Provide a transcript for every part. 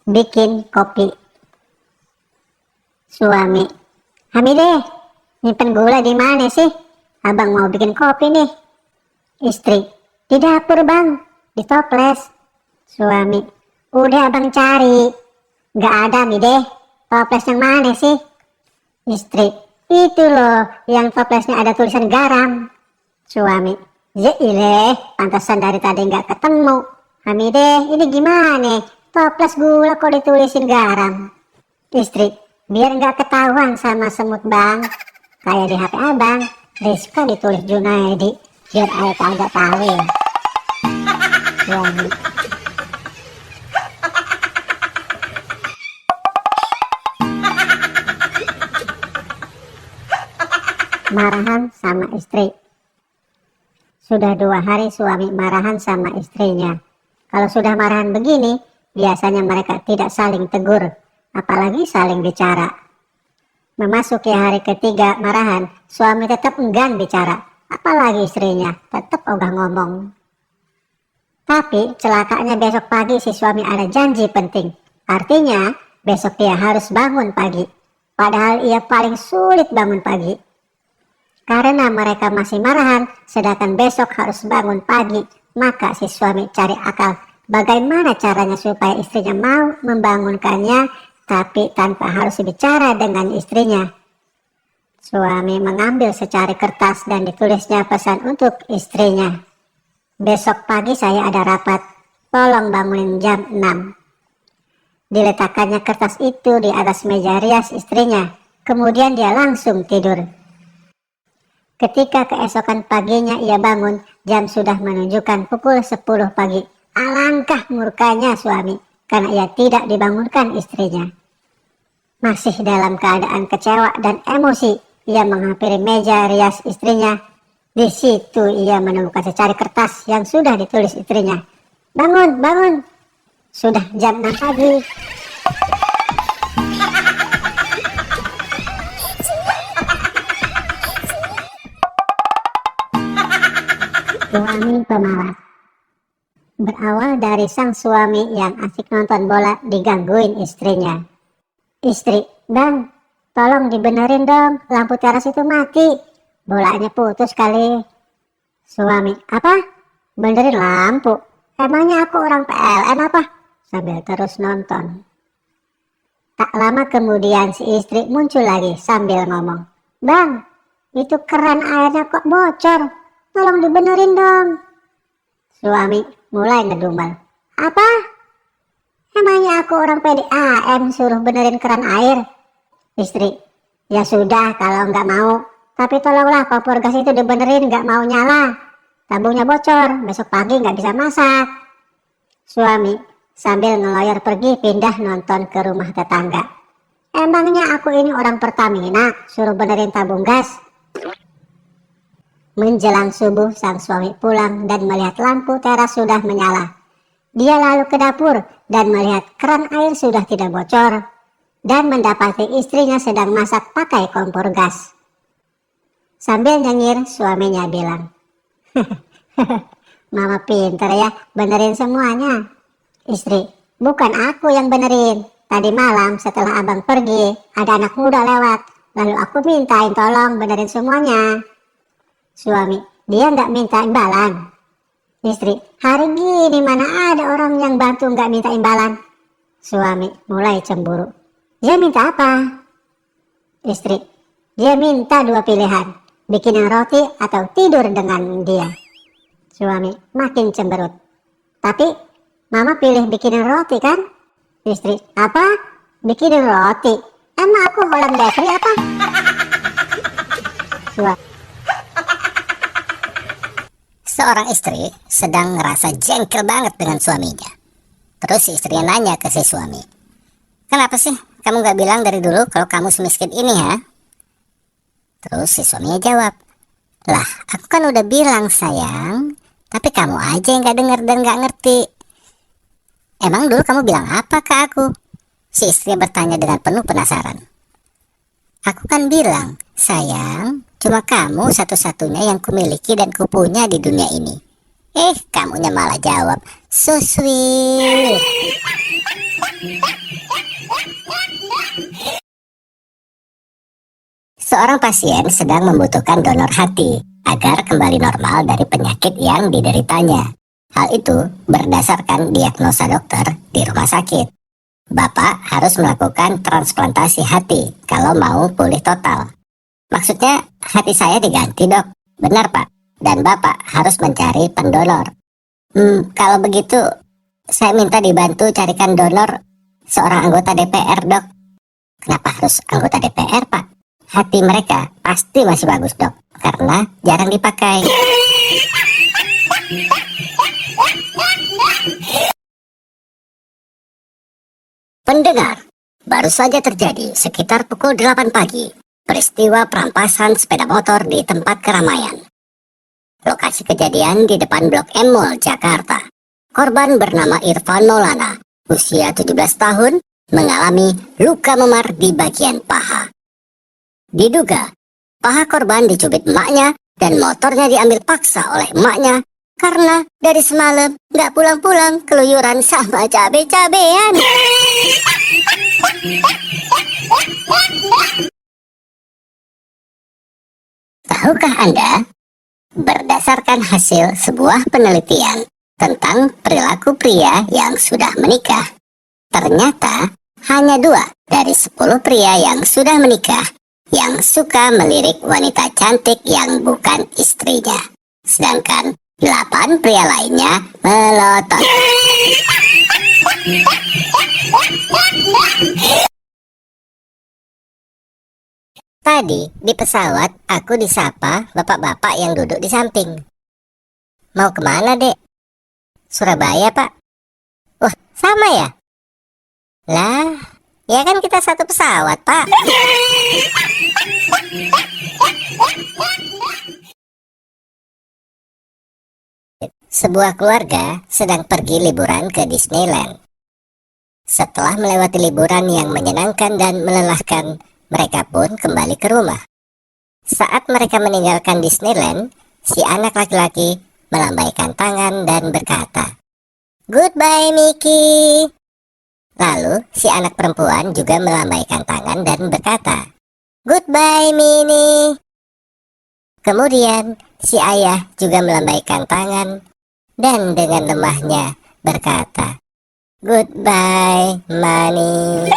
bikin kopi. Suami, Hamide, nyimpen gula di mana sih? Abang mau bikin kopi nih. Istri, di dapur bang, di toples. Suami, udah abang cari. Gak ada Mide, toples yang mana sih? Istri, itu loh, yang toplesnya ada tulisan garam. Suami, yeile, pantasan dari tadi gak ketemu. Hamide, ini gimana? Toples gula kok ditulisin garam? Istri, biar gak ketahuan sama semut bang. Kayak di HP abang, Rizka ditulis Junaidi, biar ayah kagak tahu ya. Suami, marahan sama istri. Sudah 2 hari suami marahan sama istrinya. Kalau sudah marahan begini, biasanya mereka tidak saling tegur, apalagi saling bicara. Memasuki hari ketiga marahan, suami tetap enggan bicara, apalagi istrinya tetap ogah ngomong. Tapi celakanya besok pagi si suami ada janji penting. Artinya besok dia harus bangun pagi. Padahal ia paling sulit bangun pagi. Karena mereka masih marahan, sedangkan besok harus bangun pagi, maka si suami cari akal bagaimana caranya supaya istrinya mau membangunkannya, tapi tanpa harus bicara dengan istrinya. Suami mengambil secari kertas dan ditulisnya pesan untuk istrinya. Besok pagi saya ada rapat, tolong bangunin jam 6. Diletakkannya kertas itu di atas meja rias istrinya, kemudian dia langsung tidur. Ketika keesokan paginya ia bangun, jam sudah menunjukkan pukul 10 pagi. Alangkah murkanya suami, karena ia tidak dibangunkan istrinya. Masih dalam keadaan kecewa dan emosi, ia menghampiri meja rias istrinya. Di situ ia menemukan secari kertas yang sudah ditulis istrinya. Bangun, bangun. Sudah jam 6 pagi. Suami pemalas. Berawal dari sang suami yang asik nonton bola digangguin istrinya. Istri, bang, tolong dibenerin dong, lampu teras itu mati. Bolanya putus kali. Suami, apa? Benerin lampu? Emangnya aku orang PLN apa? Sambil terus nonton. Tak lama kemudian si istri muncul lagi sambil ngomong. Bang, itu keran airnya kok bocor. Tolong dibenerin dong. Suami mulai ngedumel. Apa? Emangnya aku orang PDAM suruh benerin keran air? Istri, ya sudah kalau nggak mau. Tapi tolonglah kompor gas itu dibenerin, nggak mau nyala. Tabungnya bocor, besok pagi nggak bisa masak. Suami sambil ngeloyor pergi pindah nonton ke rumah tetangga. Emangnya aku ini orang Pertamina suruh benerin tabung gas? Menjelang subuh sang suami pulang dan melihat lampu teras sudah menyala. Dia lalu ke dapur dan melihat keran air sudah tidak bocor dan mendapati istrinya sedang masak pakai kompor gas. Sambil nyengir suaminya bilang, Mama pinter ya benerin semuanya. Istri, bukan aku yang benerin. Tadi malam setelah abang pergi ada anak muda lewat, lalu aku mintain tolong benerin semuanya. Suami, dia nggak minta imbalan. Istri, hari gini mana ada orang yang bantu nggak minta imbalan. Suami mulai cemburu. Dia minta apa? Istri, dia minta 2 pilihan. Bikinin roti atau tidur dengan dia. Suami makin cemberut. Tapi mama pilih bikinin roti kan? Istri, apa? Bikinin roti? Emang aku Holland Bakery apa? Suami. Seorang istri sedang ngerasa jengkel banget dengan suaminya. Terus si istrinya nanya ke si suami, kenapa sih kamu gak bilang dari dulu kalau kamu semiskin ini ya? Terus si suaminya jawab, lah aku kan udah bilang sayang, tapi kamu aja yang gak denger dan gak ngerti. Emang dulu kamu bilang apa ke aku? Si istrinya bertanya dengan penuh penasaran. Aku kan bilang, sayang, cuma kamu satu-satunya yang kumiliki dan kupunya di dunia ini. Kamunya malah jawab, so sweet. Seorang pasien sedang membutuhkan donor hati agar kembali normal dari penyakit yang dideritanya. Hal itu berdasarkan diagnosa dokter di rumah sakit. Bapak harus melakukan transplantasi hati kalau mau pulih total. Maksudnya hati saya diganti, Dok. Benar, Pak. Dan Bapak harus mencari pendonor. Kalau begitu saya minta dibantu carikan donor seorang anggota DPR, Dok. Kenapa harus anggota DPR, Pak? Hati mereka pasti masih bagus, Dok, karena jarang dipakai. Pendengar, baru saja terjadi sekitar pukul 8 pagi peristiwa perampasan sepeda motor di tempat keramaian. Lokasi kejadian di depan Blok M Mall, Jakarta. Korban bernama Irfan Maulana, usia 17 tahun, mengalami luka memar di bagian paha. Diduga, paha korban dicubit emaknya dan motornya diambil paksa oleh emaknya karena dari semalam nggak pulang-pulang keluyuran sama cabe-cabean. Tahukah Anda, berdasarkan hasil sebuah penelitian tentang perilaku pria yang sudah menikah, ternyata hanya 2 dari 10 pria yang sudah menikah yang suka melirik wanita cantik yang bukan istrinya. Sedangkan 8 pria lainnya melotot. Tadi di pesawat aku disapa bapak-bapak yang duduk di samping. Mau kemana, Dek? Surabaya, Pak. Wah, sama ya? Lah, ya kan kita satu pesawat, Pak. Sebuah keluarga sedang pergi liburan ke Disneyland. Setelah melewati liburan yang menyenangkan dan melelahkan, mereka pun kembali ke rumah. Saat mereka meninggalkan Disneyland, si anak laki-laki melambaikan tangan dan berkata, "Goodbye, Mickey." Lalu si anak perempuan juga melambaikan tangan dan berkata, "Goodbye, Minnie." Kemudian si ayah juga melambaikan tangan dan dengan lemahnya berkata, "Goodbye, Money."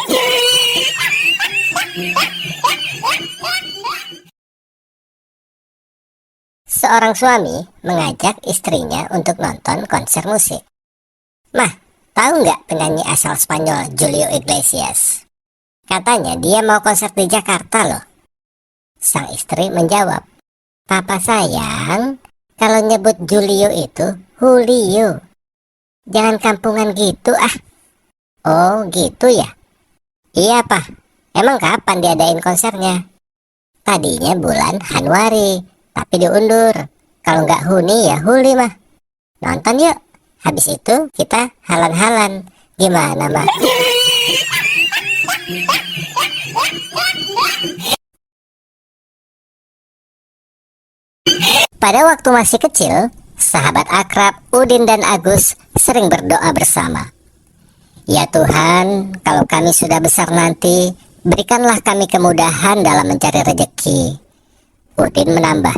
Seorang suami mengajak istrinya untuk nonton konser musik. "Mah, tahu nggak penyanyi asal Spanyol Julio Iglesias? Katanya dia mau konser di Jakarta loh." Sang istri menjawab, "Papa sayang, kalau nyebut Julio itu Julio. Jangan kampungan gitu ah." "Oh gitu ya?" "Iya, Pak. Emang kapan diadain konsernya?" "Tadinya bulan Januari, tapi diundur. Kalau nggak Huni ya Huli mah. Nonton yuk. Habis itu kita halan-halan. Gimana, Mbak?" Pada waktu masih kecil, sahabat akrab Udin dan Agus sering berdoa bersama. "Ya Tuhan, kalau kami sudah besar nanti, berikanlah kami kemudahan dalam mencari rezeki." Udin menambah,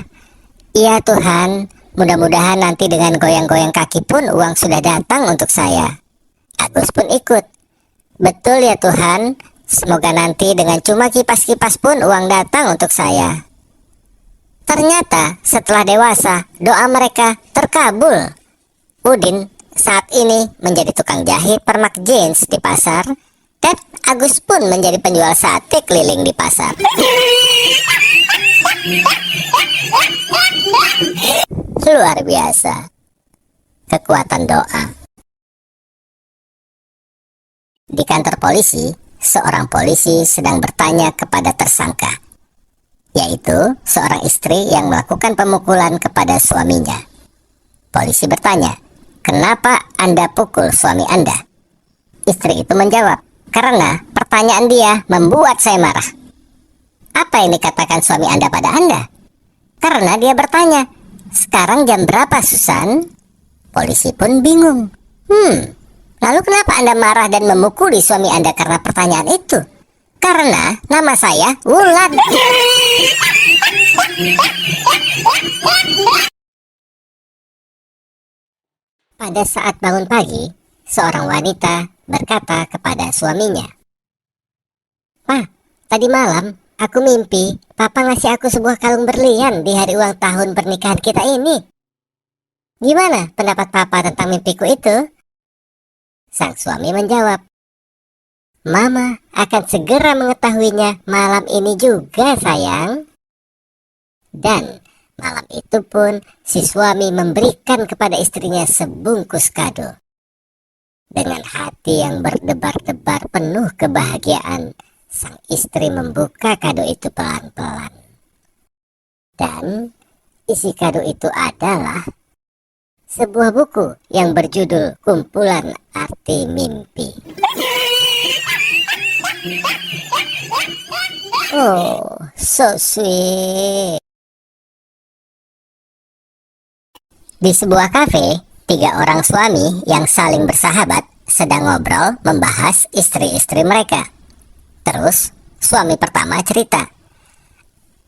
"Ya Tuhan, mudah-mudahan nanti dengan goyang-goyang kaki pun uang sudah datang untuk saya." Agus pun ikut, "Betul ya Tuhan, semoga nanti dengan cuma kipas-kipas pun uang datang untuk saya." Ternyata setelah dewasa, doa mereka terkabul. Udin saat ini menjadi tukang jahit permak jeans di pasar, dan Agus pun menjadi penjual sate keliling di pasar. Luar biasa kekuatan doa. Di kantor polisi, seorang polisi sedang bertanya kepada tersangka, yaitu seorang istri yang melakukan pemukulan kepada suaminya. Polisi bertanya, "Kenapa Anda pukul suami Anda?" Istri itu menjawab, "Karena pertanyaan dia membuat saya marah." "Apa yang dikatakan suami Anda pada Anda?" "Karena dia bertanya, 'Sekarang jam berapa, Susan?'" Polisi pun bingung. Lalu kenapa Anda marah dan memukuli suami Anda karena pertanyaan itu? Karena nama saya Wulan. Pada saat bangun pagi, seorang wanita berkata kepada suaminya, "Pak, tadi malam aku mimpi Papa ngasih aku sebuah kalung berlian di hari ulang tahun pernikahan kita ini. Gimana pendapat Papa tentang mimpiku itu?" Sang suami menjawab, "Mama akan segera mengetahuinya malam ini juga, sayang." Dan malam itu pun si suami memberikan kepada istrinya sebungkus kado. Dengan hati yang berdebar-debar penuh kebahagiaan, sang istri membuka kado itu pelan-pelan. Dan isi kado itu adalah sebuah buku yang berjudul Kumpulan Arti Mimpi. Oh, so sweet. Di sebuah kafe, 3 orang suami yang saling bersahabat sedang ngobrol membahas istri-istri mereka. Terus, suami pertama cerita,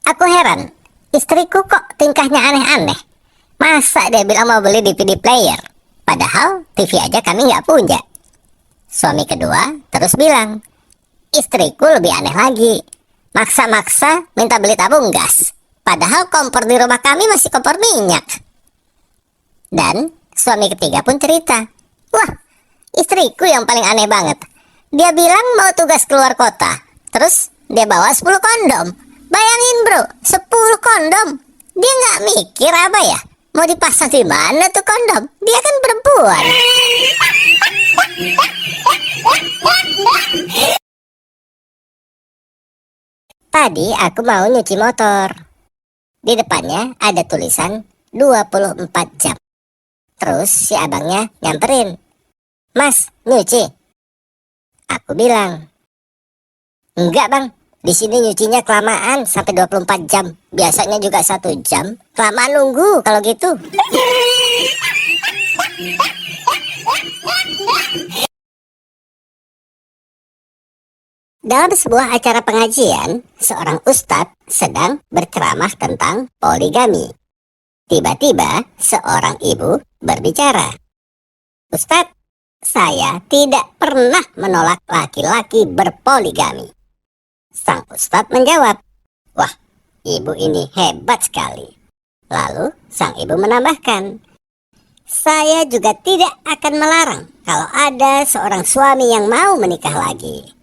"Aku heran, istriku kok tingkahnya aneh-aneh. Masa dia bilang mau beli DVD player? Padahal TV aja kami nggak punya." Suami kedua terus bilang, "Istriku lebih aneh lagi. Maksa-maksa minta beli tabung gas. Padahal kompor di rumah kami masih kompor minyak." Dan suami ketiga pun cerita, "Wah, istriku yang paling aneh banget. Dia bilang mau tugas keluar kota. Terus dia bawa 10 kondom. Bayangin bro, 10 kondom. Dia nggak mikir apa ya? Mau dipasang di mana tuh kondom? Dia kan perempuan." Tadi aku mau nyuci motor. Di depannya ada tulisan 24 jam. Terus si abangnya nyamperin, "Mas, nyuci?" Aku bilang, "Enggak bang, di sini nyucinya kelamaan sampai 24 jam. Biasanya juga 1 jam. Kelamaan nunggu kalau gitu." Dalam sebuah acara pengajian, seorang ustadz sedang berceramah tentang poligami. Tiba-tiba seorang ibu berbicara, "Ustadz, saya tidak pernah menolak laki-laki berpoligami." Sang ustadz menjawab, "Wah, ibu ini hebat sekali." Lalu sang ibu menambahkan, "Saya juga tidak akan melarang kalau ada seorang suami yang mau menikah lagi."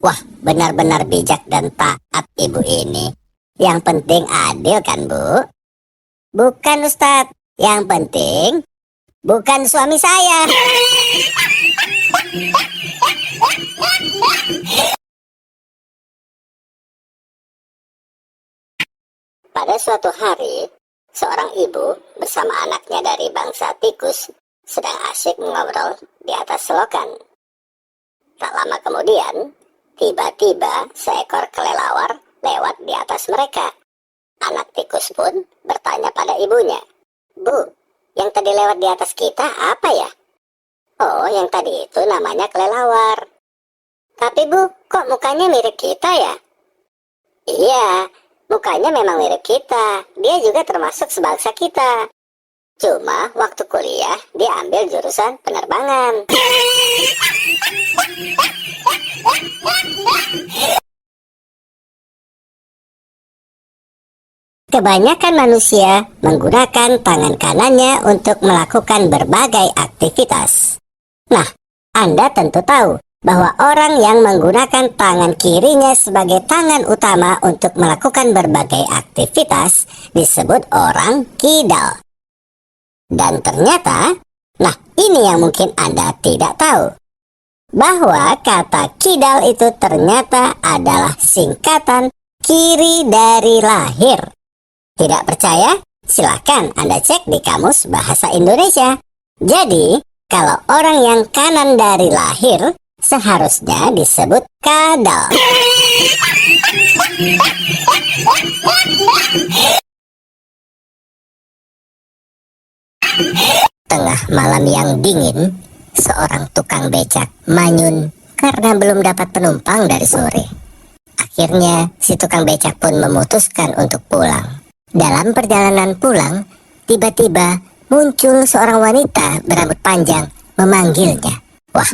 Wah, benar-benar bijak dan taat ibu ini. Yang penting adil kan, Bu? "Bukan Ustadz, yang penting bukan suami saya." Pada suatu hari, seorang ibu bersama anaknya dari bangsa tikus sedang asyik mengobrol di atas selokan. Tak lama kemudian, tiba-tiba seekor kelelawar lewat di atas mereka. Anak tikus pun bertanya pada ibunya, "Bu, yang tadi lewat di atas kita apa ya?" "Oh, yang tadi itu namanya kelelawar." "Tapi Bu, kok mukanya mirip kita ya?" "Iya, mukanya memang mirip kita. Dia juga termasuk sebangsa kita. Cuma waktu kuliah dia ambil jurusan penerbangan." Kebanyakan manusia menggunakan tangan kanannya untuk melakukan berbagai aktivitas. Nah, Anda tentu tahu bahwa orang yang menggunakan tangan kirinya sebagai tangan utama untuk melakukan berbagai aktivitas disebut orang kidal. Dan ternyata, nah ini yang mungkin Anda tidak tahu, bahwa kata kidal itu ternyata adalah singkatan kiri dari lahir. Tidak percaya? Silakan Anda cek di Kamus Bahasa Indonesia. Jadi, kalau orang yang kanan dari lahir, seharusnya disebut kadal. Tengah malam yang dingin, Seorang tukang becak manyun karena belum dapat penumpang dari sore. Akhirnya si tukang becak pun memutuskan untuk pulang. Dalam perjalanan pulang, tiba-tiba muncul seorang wanita berambut panjang memanggilnya. Wah,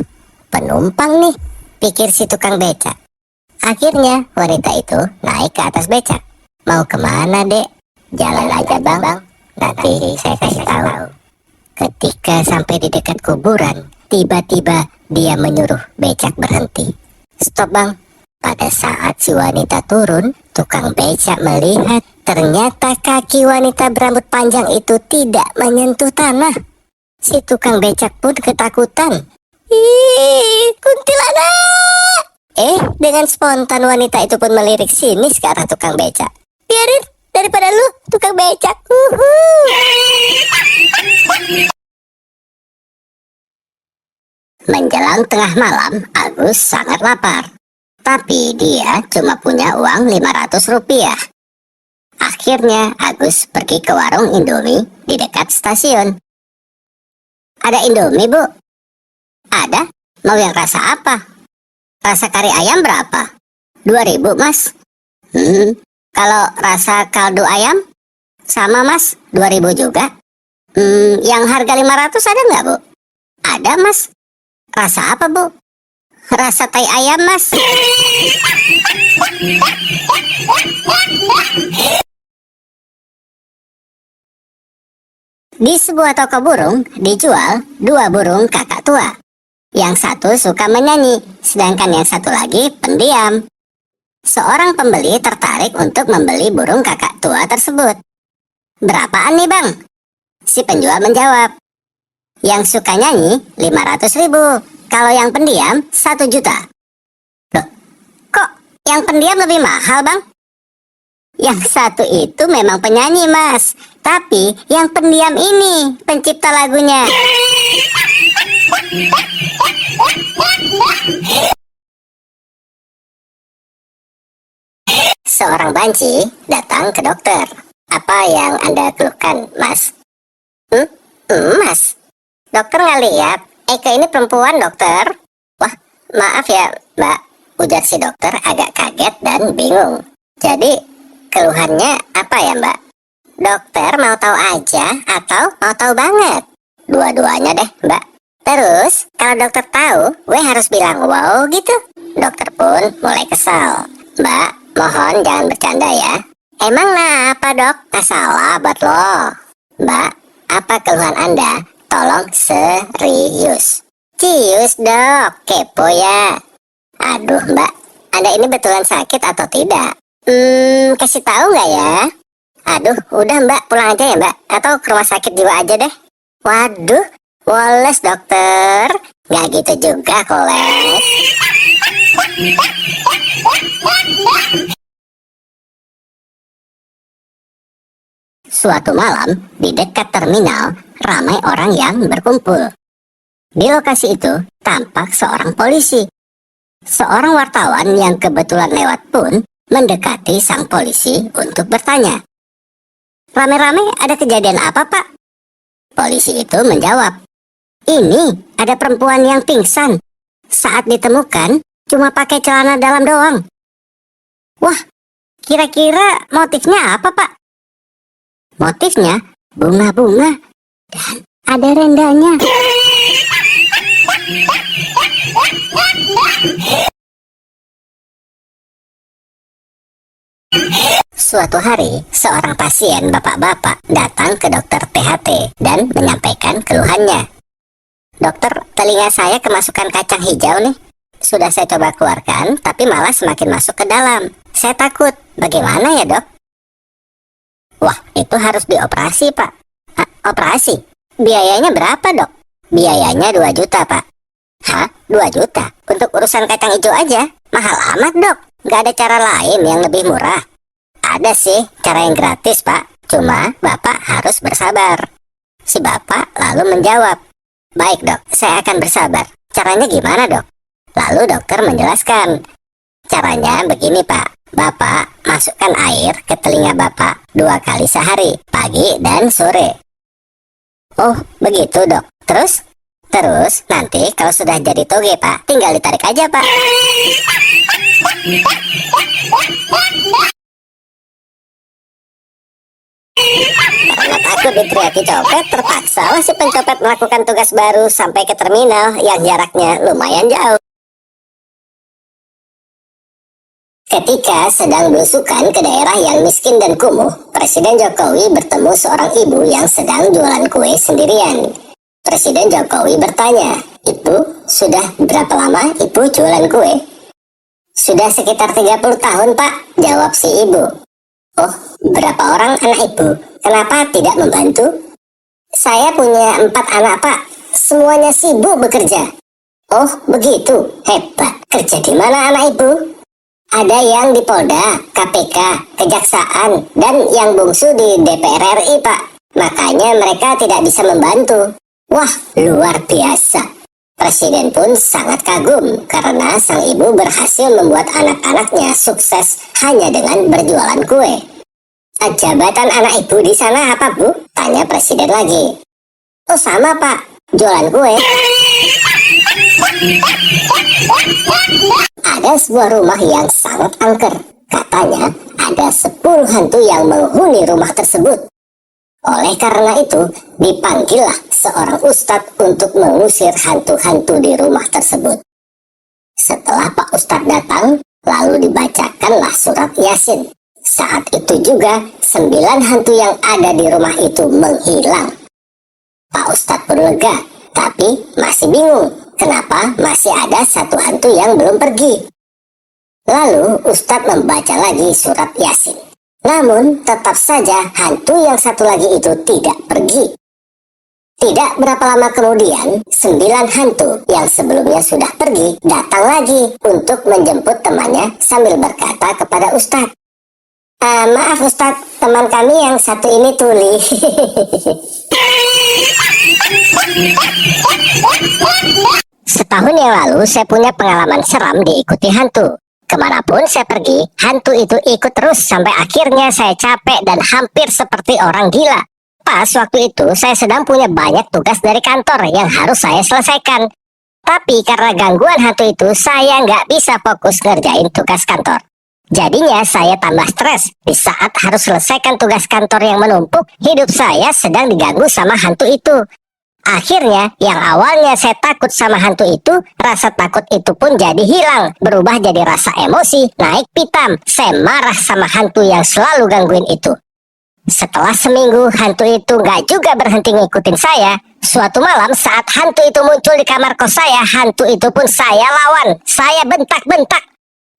penumpang nih, pikir si tukang becak. Akhirnya wanita itu naik ke atas becak. Mau kemana, Dek? Jalan aja, Bang. Nanti saya kasih tahu. Ketika sampai di dekat kuburan, tiba-tiba dia menyuruh becak berhenti. Stop, Bang. Pada saat si wanita turun, tukang becak melihat ternyata kaki wanita berambut panjang itu tidak menyentuh tanah. Si tukang becak pun ketakutan. Ih, kuntilanak! Dengan spontan wanita itu pun melirik sinis ke arah tukang becak. Biarin, daripada lu, tukang becak. Menjelang tengah malam, Agus sangat lapar. Tapi dia cuma punya uang 500 rupiah. Akhirnya Agus pergi ke warung Indomie di dekat stasiun. Ada Indomie, Bu? Ada. Mau yang rasa apa? Rasa kari ayam berapa? 2.000, Mas. Kalau rasa kaldu ayam? Sama, Mas. 2.000 juga. Yang harga 500 ada nggak, Bu? Ada, Mas. Rasa apa, Bu? Rasa tai ayam, Mas. Di sebuah toko burung dijual 2 burung kakak tua. Yang satu suka menyanyi, sedangkan yang satu lagi pendiam. Seorang pembeli tertarik untuk membeli burung kakak tua tersebut. Berapaan nih, Bang? Si penjual menjawab, yang suka nyanyi 500.000. Kalau yang pendiam 1 juta. Loh, kok yang pendiam lebih mahal, Bang? Yang satu itu memang penyanyi, Mas. Tapi yang pendiam ini pencipta lagunya. Seorang banci datang ke dokter. Apa yang Anda keluhkan, Mas? Mas? Dokter nggak lihat? Eka ini perempuan, dokter. Wah, maaf ya, Mbak. Ujar si dokter agak kaget dan bingung. Jadi, keluhannya apa ya, Mbak? Dokter mau tahu aja atau mau tahu banget? Dua-duanya deh, Mbak. Terus, kalau dokter tahu, gue harus bilang wow gitu. Dokter pun mulai kesal. Mbak, mohon jangan bercanda ya. Emang apa, Dok? Masalah buat lo. Mbak, apa keluhan Anda? Tolong serius. Cius, Dok. Kepo ya. Aduh, Mbak. Anda ini betulan sakit atau tidak? Kasih tahu nggak ya? Aduh, udah, Mbak. Pulang aja ya, Mbak. Atau ke rumah sakit jiwa aja deh. Waduh, woles, dokter. Nggak gitu juga, koles. Suatu malam, di dekat terminal, ramai orang yang berkumpul. Di lokasi itu, tampak seorang polisi. Seorang wartawan yang kebetulan lewat pun mendekati sang polisi untuk bertanya. Rame-rame ada kejadian apa, Pak? Polisi itu menjawab, ini ada perempuan yang pingsan. Saat ditemukan, cuma pakai celana dalam doang. Wah, kira-kira motifnya apa, Pak? Motifnya bunga-bunga dan ada rendanya. Suatu hari, seorang pasien bapak-bapak datang ke dokter THT dan menyampaikan keluhannya. Dokter, telinga saya kemasukan kacang hijau nih. Sudah saya coba keluarkan, tapi malah semakin masuk ke dalam. Saya takut. Bagaimana ya, Dok? Wah, itu harus dioperasi, Pak. Operasi? Biayanya berapa, Dok? Biayanya 2 juta, Pak. Hah? 2 juta? Untuk urusan kacang hijau aja? Mahal amat, Dok. Gak ada cara lain yang lebih murah? Ada sih, cara yang gratis, Pak. Cuma, Bapak harus bersabar. Si Bapak lalu menjawab, baik, Dok, saya akan bersabar. Caranya gimana, Dok? Lalu dokter menjelaskan. Caranya begini, Pak. Bapak masukkan air ke telinga Bapak 2 kali sehari, pagi dan sore. Oh, begitu, Dok. Terus Terus nanti kalau sudah jadi toge Pak, tinggal ditarik aja Pak. Karena takut diteriaki copet, terpaksa si pencopet melakukan tugas baru sampai ke terminal yang jaraknya lumayan jauh. Ketika sedang belusukan ke daerah yang miskin dan kumuh, Presiden Jokowi bertemu seorang ibu yang sedang jualan kue sendirian. Presiden Jokowi bertanya, "Ibu, sudah berapa lama Ibu jualan kue?" "Sudah sekitar 30 tahun, Pak," jawab si ibu. "Oh, berapa orang anak Ibu? Kenapa tidak membantu?" "Saya punya 4 anak, Pak. Semuanya sibuk bekerja." "Oh, begitu. Hebat. Kerja di mana anak Ibu?" "Ada yang di Polda, KPK, Kejaksaan, dan yang bungsu di DPR RI, Pak. Makanya mereka tidak bisa membantu." Wah, luar biasa. Presiden pun sangat kagum karena sang ibu berhasil membuat anak-anaknya sukses hanya dengan berjualan kue. "Jabatan anak Ibu di sana apa, Bu?" tanya Presiden lagi. "Oh, sama, Pak. Jualan kue." Ada sebuah rumah yang sangat angker. Katanya ada 10 hantu yang menghuni rumah tersebut. Oleh karena itu, dipanggillah seorang ustadz untuk mengusir hantu-hantu di rumah tersebut. Setelah Pak Ustadz datang, lalu dibacakanlah surat Yasin. Saat itu juga 9 hantu yang ada di rumah itu menghilang. Pak Ustadz pun lega, tapi masih bingung kenapa masih ada 1 hantu yang belum pergi. Lalu Ustadz membaca lagi surat Yasin. Namun tetap saja hantu yang 1 lagi itu tidak pergi. Tidak berapa lama kemudian, 9 hantu yang sebelumnya sudah pergi datang lagi untuk menjemput temannya sambil berkata kepada Ustadz, "Maaf Ustadz, teman kami yang 1 ini tuli." Setahun yang lalu saya punya pengalaman seram diikuti hantu. Kemanapun saya pergi, hantu itu ikut terus sampai akhirnya saya capek dan hampir seperti orang gila. Pas waktu itu saya sedang punya banyak tugas dari kantor yang harus saya selesaikan. Tapi karena gangguan hantu itu, saya nggak bisa fokus ngerjain tugas kantor. Jadinya saya tambah stres. Di saat harus selesaikan tugas kantor yang menumpuk, hidup saya sedang diganggu sama hantu itu. Akhirnya, yang awalnya saya takut sama hantu itu, rasa takut itu pun jadi hilang, berubah jadi rasa emosi, naik pitam. Saya marah sama hantu yang selalu gangguin itu. Setelah seminggu, hantu itu nggak juga berhenti ngikutin saya. Suatu malam saat hantu itu muncul di kamar kos saya, hantu itu pun saya lawan. Saya bentak-bentak.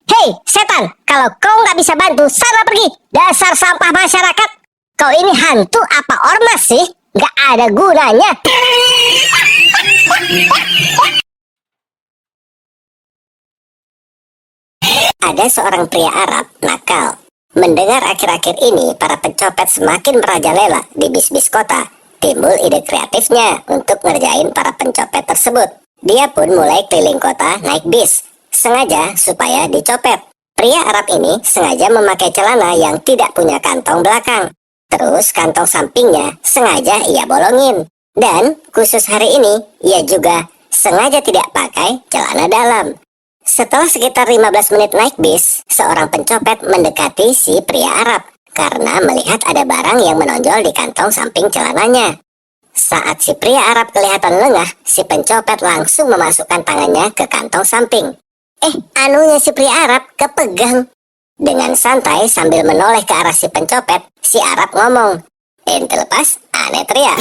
"Hei, setan, kalau kau nggak bisa bantu, sana pergi. Dasar sampah masyarakat. Kau ini hantu apa ormas sih? Nggak ada gunanya." Ada seorang pria Arab nakal. Mendengar akhir-akhir ini para pencopet semakin merajalela di bis-bis kota, timbul ide kreatifnya untuk ngerjain para pencopet tersebut. Dia pun mulai keliling kota naik bis, sengaja supaya dicopet. Pria Arab ini sengaja memakai celana yang tidak punya kantong belakang. Terus kantong sampingnya sengaja ia bolongin. Dan khusus hari ini, ia juga sengaja tidak pakai celana dalam. Setelah sekitar 15 menit naik bis, seorang pencopet mendekati si pria Arab karena melihat ada barang yang menonjol di kantong samping celananya. Saat si pria Arab kelihatan lengah, si pencopet langsung memasukkan tangannya ke kantong samping. Anunya si pria Arab kepegang. Dengan santai sambil menoleh ke arah si pencopet, si Arab ngomong, "Ente lepas, aneh teriak."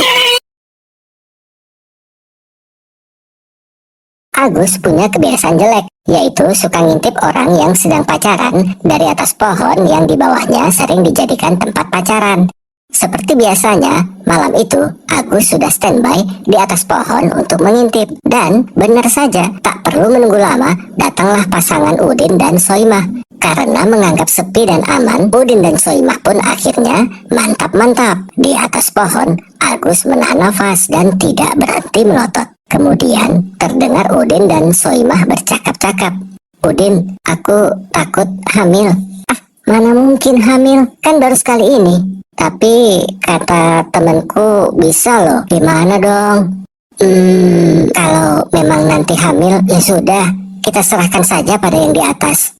Agus punya kebiasaan jelek, yaitu suka ngintip orang yang sedang pacaran dari atas pohon yang di bawahnya sering dijadikan tempat pacaran. Seperti biasanya, malam itu Agus sudah standby di atas pohon untuk mengintip. Dan benar saja, tak perlu menunggu lama, datanglah pasangan Udin dan Soimah. Karena menganggap sepi dan aman, Udin dan Soimah pun akhirnya mantap-mantap. Di atas pohon, Agus menahan nafas dan tidak berhenti melotot. Kemudian terdengar Udin dan Soimah bercakap-cakap. "Udin, aku takut hamil." "Ah, mana mungkin hamil, kan baru sekali ini." "Tapi kata temanku bisa loh." "Gimana dong?" Kalau memang nanti hamil, ya sudah, kita serahkan saja pada yang di atas.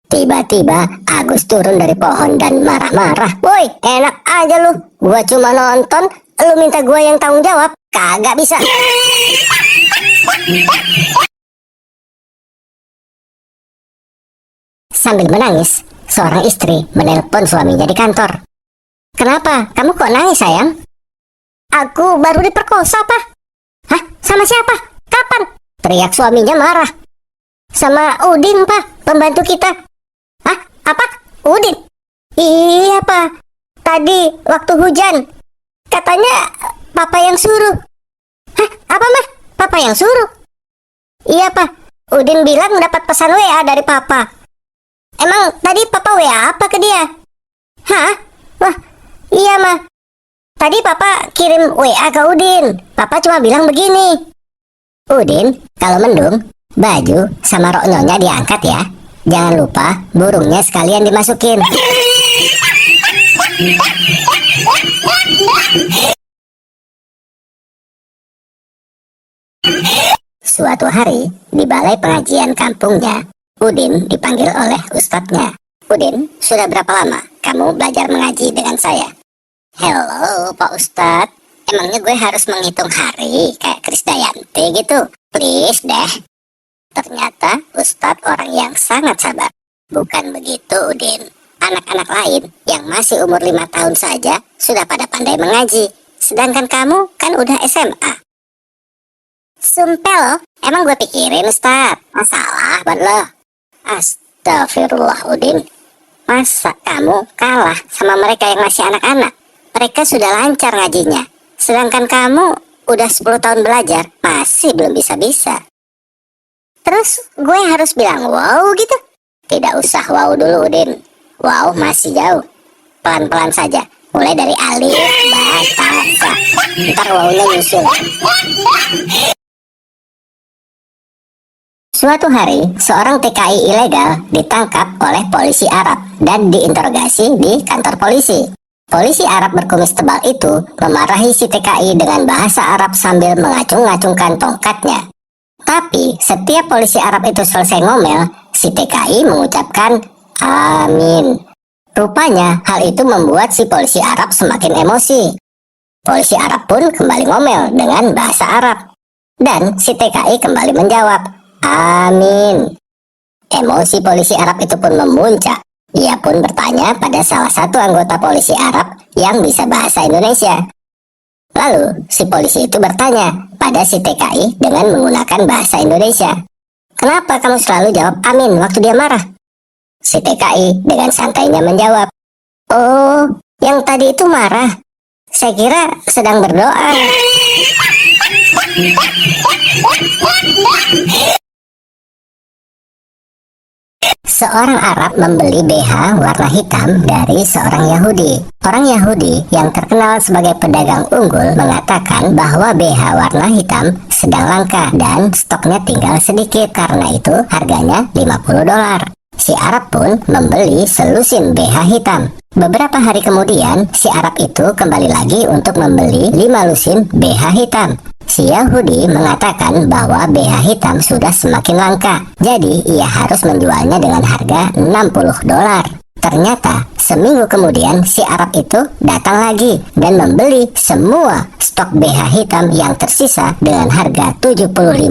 Tiba-tiba Agus turun dari pohon dan marah-marah. Woi, enak aja lu. Gua cuma nonton, lu minta gua yang tanggung jawab. Kagak bisa. Sambil menangis, seorang istri menelpon suaminya di kantor. Kenapa? Kamu kok nangis, sayang? Aku baru diperkosa, Pak. Hah? Sama siapa? Kapan? Teriak suaminya marah. Sama Udin, Pak, pembantu kita. Hah? Apa? Udin? Iya, Pak. Tadi waktu hujan. Katanya Papa yang suruh. Hah? Apa, Mah? Papa yang suruh? Iya, Pak. Udin bilang dapat pesan WA dari Papa. Emang tadi Papa WA apa ke dia? Hah? Wah, iya, Mah. Tadi Papa kirim WA ke Udin. Papa cuma bilang begini. Udin, kalau mendung, baju sama rok nyonya diangkat ya. Jangan lupa burungnya sekalian dimasukin. Suatu hari, di balai pengajian kampungnya, Udin dipanggil oleh ustadznya. Udin, sudah berapa lama kamu belajar mengaji dengan saya? Hello, Pak Ustadz. Emangnya gue harus menghitung hari kayak Krisdayanti gitu? Please deh. Ternyata Ustadz orang yang sangat sabar. Bukan begitu, Udin. Anak-anak lain yang masih umur 5 tahun saja sudah pada pandai mengaji. Sedangkan kamu kan udah SMA. Sumpah lo, emang gue pikirin, Ustadz. Masalah buat lo. Astagfirullah, Udin. Masa kamu kalah sama mereka yang masih anak-anak? Mereka sudah lancar ngajinya. Sedangkan kamu udah 10 tahun belajar, masih belum bisa-bisa. Terus gue harus bilang wow gitu? Tidak usah wow dulu, Udin. Wow masih jauh. Pelan-pelan saja. Mulai dari alif, ba, ta, sa. Ntar wownya nyusul. Suatu hari, seorang TKI ilegal ditangkap oleh polisi Arab dan diinterogasi di kantor polisi. Polisi Arab berkumis tebal itu memarahi si TKI dengan bahasa Arab sambil mengacung-ngacungkan tongkatnya. Tapi setiap polisi Arab itu selesai ngomel, si TKI mengucapkan amin. Rupanya hal itu membuat si polisi Arab semakin emosi. Polisi Arab pun kembali ngomel dengan bahasa Arab. Dan si TKI kembali menjawab amin. Emosi polisi Arab itu pun memuncak. Ia pun bertanya pada salah satu anggota polisi Arab yang bisa bahasa Indonesia. Lalu si polisi itu bertanya pada si TKI dengan menggunakan bahasa Indonesia. Kenapa kamu selalu jawab amin waktu dia marah? Si TKI dengan santainya menjawab, oh, yang tadi itu marah. Saya kira sedang berdoa. Seorang Arab membeli BH warna hitam dari seorang Yahudi. Orang Yahudi yang terkenal sebagai pedagang unggul mengatakan bahwa BH warna hitam sedang langka dan stoknya tinggal sedikit. Karena itu harganya $50. Si Arab pun membeli selusin BH hitam. Beberapa hari kemudian, si Arab itu kembali lagi untuk membeli 5 lusin BH hitam. Si Yahudi mengatakan bahwa BH hitam sudah semakin langka, jadi ia harus menjualnya dengan harga $60. Ternyata seminggu kemudian si Arab itu datang lagi dan membeli semua stok BH hitam yang tersisa dengan harga $75.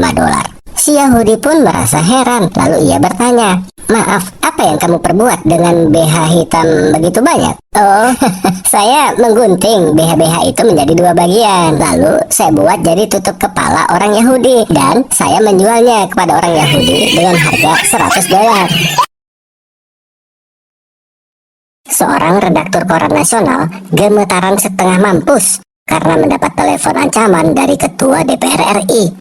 Si Yahudi pun merasa heran, lalu ia bertanya, maaf, apa yang kamu perbuat dengan BH hitam begitu banyak? Oh, saya menggunting BH-BH itu menjadi 2 bagian. Lalu saya buat jadi tutup kepala orang Yahudi. Dan saya menjualnya kepada orang Yahudi dengan harga $100. Seorang redaktur koran nasional gemetaran setengah mampus karena mendapat telepon ancaman dari Ketua DPR RI.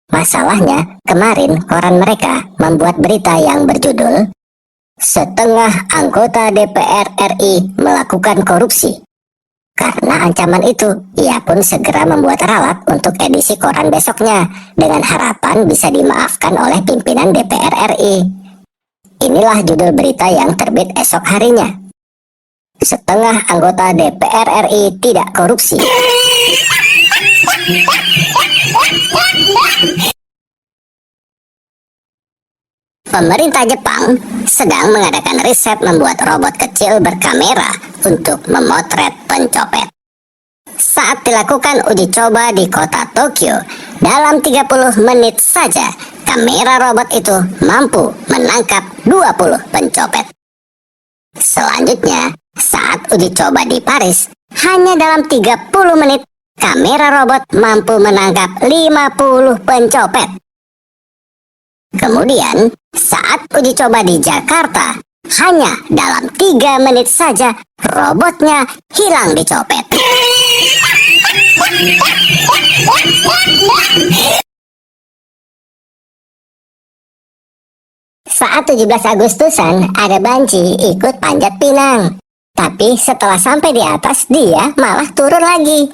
Masalahnya, kemarin koran mereka membuat berita yang berjudul setengah anggota DPR RI melakukan korupsi. Karena ancaman itu, ia pun segera membuat ralat untuk edisi koran besoknya dengan harapan bisa dimaafkan oleh pimpinan DPR RI. Inilah judul berita yang terbit esok harinya. Setengah anggota DPR RI tidak korupsi. Pemerintah Jepang sedang mengadakan riset membuat robot kecil berkamera untuk memotret pencopet. Saat dilakukan uji coba di kota Tokyo, dalam 30 menit saja, kamera robot itu mampu menangkap 20 pencopet. Selanjutnya, saat uji coba di Paris, hanya dalam 30 menit, kamera robot mampu menangkap 50 pencopet. Kemudian, saat uji coba di Jakarta, hanya dalam 3 menit saja robotnya hilang dicopet. Saat 17 Agustusan, ada banci ikut panjat pinang. Tapi setelah sampai di atas, dia malah turun lagi.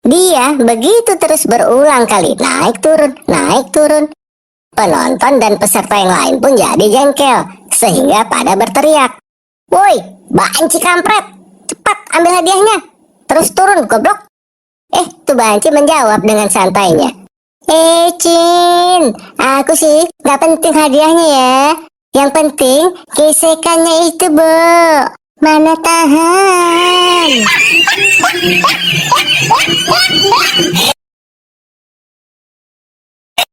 Dia begitu terus berulang kali, naik turun, naik turun. Penonton dan peserta yang lain pun jadi jengkel, sehingga pada berteriak, "Woi, banci kampret, cepat ambil hadiahnya, terus turun goblok." Tuh banci menjawab dengan santainya, Cin, aku sih gak penting hadiahnya ya. Yang penting gesekannya itu, Bo. Mana tahan."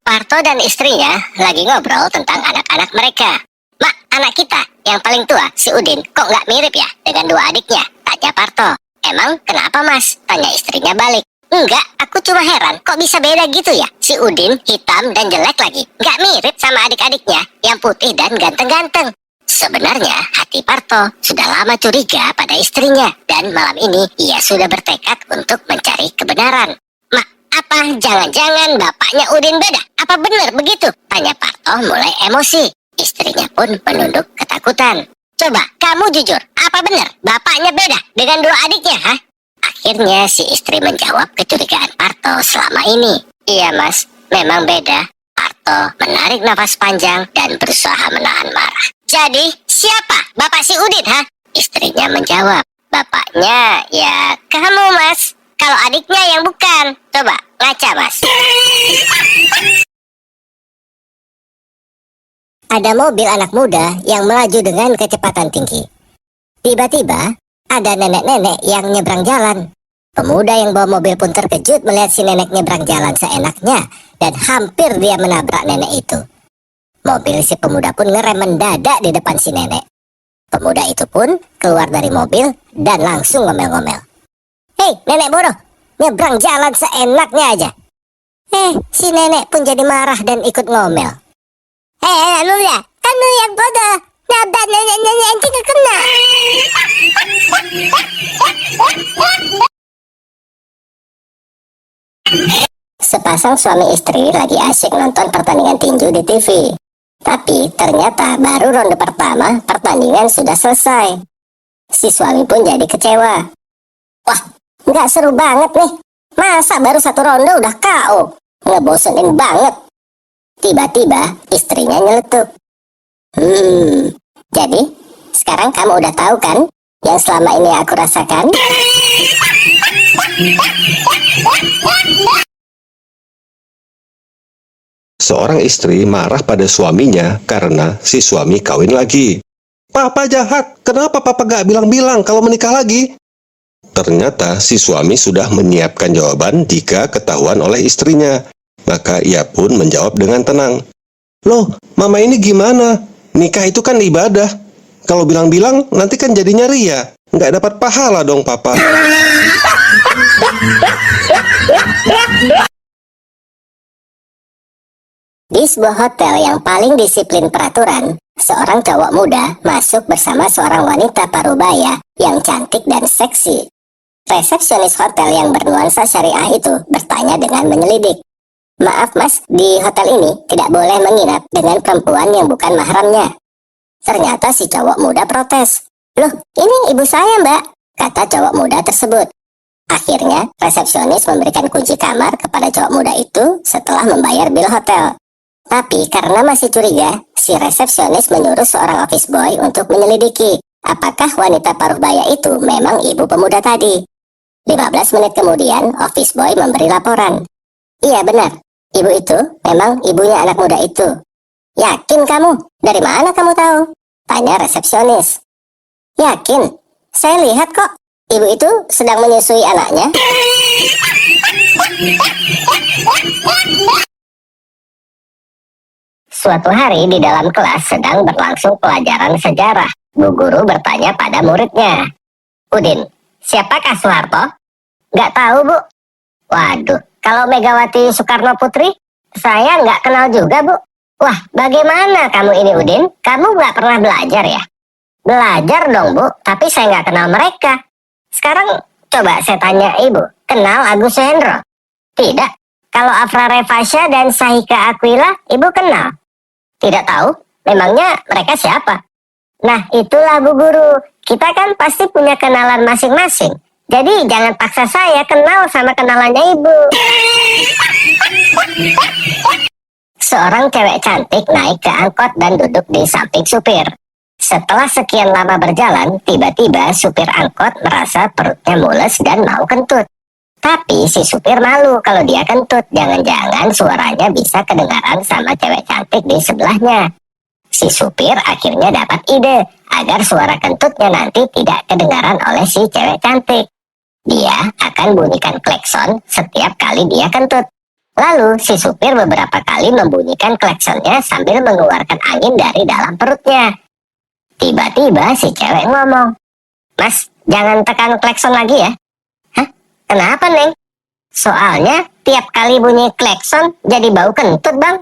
Parto dan istrinya lagi ngobrol tentang anak-anak mereka. "Mak, anak kita yang paling tua, si Udin, kok nggak mirip ya dengan dua adiknya?" tanya Parto. "Emang kenapa, Mas?" tanya istrinya balik. "Enggak, aku cuma heran kok bisa beda gitu ya. Si Udin hitam dan jelek lagi, nggak mirip sama adik-adiknya yang putih dan ganteng-ganteng." Sebenarnya hati Parto sudah lama curiga pada istrinya, dan malam ini ia sudah bertekad untuk mencari kebenaran. "Mak, apa jangan-jangan bapaknya Udin beda? Apa benar begitu?" tanya Parto mulai emosi. Istrinya pun menunduk ketakutan. "Coba kamu jujur, apa benar bapaknya beda dengan dua adiknya, ha?" Akhirnya si istri menjawab kecurigaan Parto selama ini. "Iya, Mas, memang beda." Parto menarik nafas panjang dan berusaha menahan marah. "Jadi siapa bapak si Udin, ha?" Istrinya menjawab, "Bapaknya ya kamu, Mas. Kalau adiknya yang bukan. Coba ngaca, Mas." Ada mobil anak muda yang melaju dengan kecepatan tinggi. Tiba-tiba, ada nenek-nenek yang nyebrang jalan. Pemuda yang bawa mobil pun terkejut melihat si nenek nyebrang jalan seenaknya, dan hampir dia menabrak nenek itu. Mobil si pemuda pun ngerem mendadak di depan si nenek. Pemuda itu pun keluar dari mobil dan langsung ngomel-ngomel. "Hei, nenek bodoh, nyebrang jalan seenaknya aja." Si nenek pun jadi marah dan ikut ngomel. Lu ya, kan lu yang bodoh, nabrak nenek-nenek ente kena." Sepasang suami istri lagi asyik nonton pertandingan tinju di TV. Tapi ternyata baru ronde pertama pertandingan sudah selesai. Si suami pun jadi kecewa. "Wah, nggak seru banget nih. Masa baru satu ronde udah KO? Ngebosenin banget." Tiba-tiba istrinya nyeletuk. Jadi sekarang kamu udah tahu kan yang selama ini aku rasakan?" Seorang istri marah pada suaminya karena si suami kawin lagi. "Papa jahat, kenapa papa gak bilang-bilang kalau menikah lagi?" Ternyata si suami sudah menyiapkan jawaban jika ketahuan oleh istrinya. Maka ia pun menjawab dengan tenang. "Loh, mama ini gimana? Nikah itu kan ibadah. Kalau bilang-bilang nanti kan jadinya ria. Nggak dapat pahala dong, papa." Di sebuah hotel yang paling disiplin peraturan, seorang cowok muda masuk bersama seorang wanita parubaya yang cantik dan seksi. Resepsionis hotel yang bernuansa syariah itu bertanya dengan menyelidik. "Maaf mas, di hotel ini tidak boleh menginap dengan perempuan yang bukan mahramnya." Ternyata si cowok muda protes. "Loh, ini ibu saya mbak," kata cowok muda tersebut. Akhirnya, resepsionis memberikan kunci kamar kepada cowok muda itu setelah membayar bil hotel. Tapi karena masih curiga, si resepsionis menyuruh seorang office boy untuk menyelidiki apakah wanita parubaya itu memang ibu pemuda tadi. 15 menit kemudian, office boy memberi laporan. "Iya benar, Ibu itu memang ibunya anak muda itu. Yakin kamu? Dari mana kamu tahu? Tanya resepsionis. Yakin? Saya lihat kok. Ibu itu sedang menyusui anaknya. Suatu hari di dalam kelas sedang berlangsung pelajaran sejarah. Bu guru bertanya pada muridnya. Udin, siapakah Soeharto? Nggak tahu, Bu. Waduh, kalau Megawati Soekarno Putri, saya nggak kenal juga, Bu. Wah, bagaimana kamu ini, Udin? Kamu nggak pernah belajar ya? Belajar dong, Bu, tapi saya nggak kenal mereka. Sekarang coba saya tanya Ibu, kenal Agus Suhendro? Tidak. Kalau Afra Revasya dan Sahika Aquila, Ibu kenal? Tidak tahu. Memangnya mereka siapa? Nah, itulah Bu Guru. Kita kan pasti punya kenalan masing-masing. Jadi jangan paksa saya kenal sama kenalannya Ibu. Seorang cewek cantik naik ke angkot dan duduk di samping supir. Setelah sekian lama berjalan, tiba-tiba supir angkot merasa perutnya mules dan mau kentut. Tapi si supir malu kalau dia kentut. Jangan-jangan suaranya bisa kedengaran sama cewek cantik di sebelahnya. Si supir akhirnya dapat ide agar suara kentutnya nanti tidak kedengaran oleh si cewek cantik. Dia akan bunyikan klekson setiap kali dia kentut. Lalu si supir beberapa kali membunyikan kleksonnya sambil mengeluarkan angin dari dalam perutnya. Tiba-tiba si cewek ngomong, Mas, jangan tekan klekson lagi ya. Hah? Kenapa, Neng? Soalnya tiap kali bunyi klekson jadi bau kentut, Bang.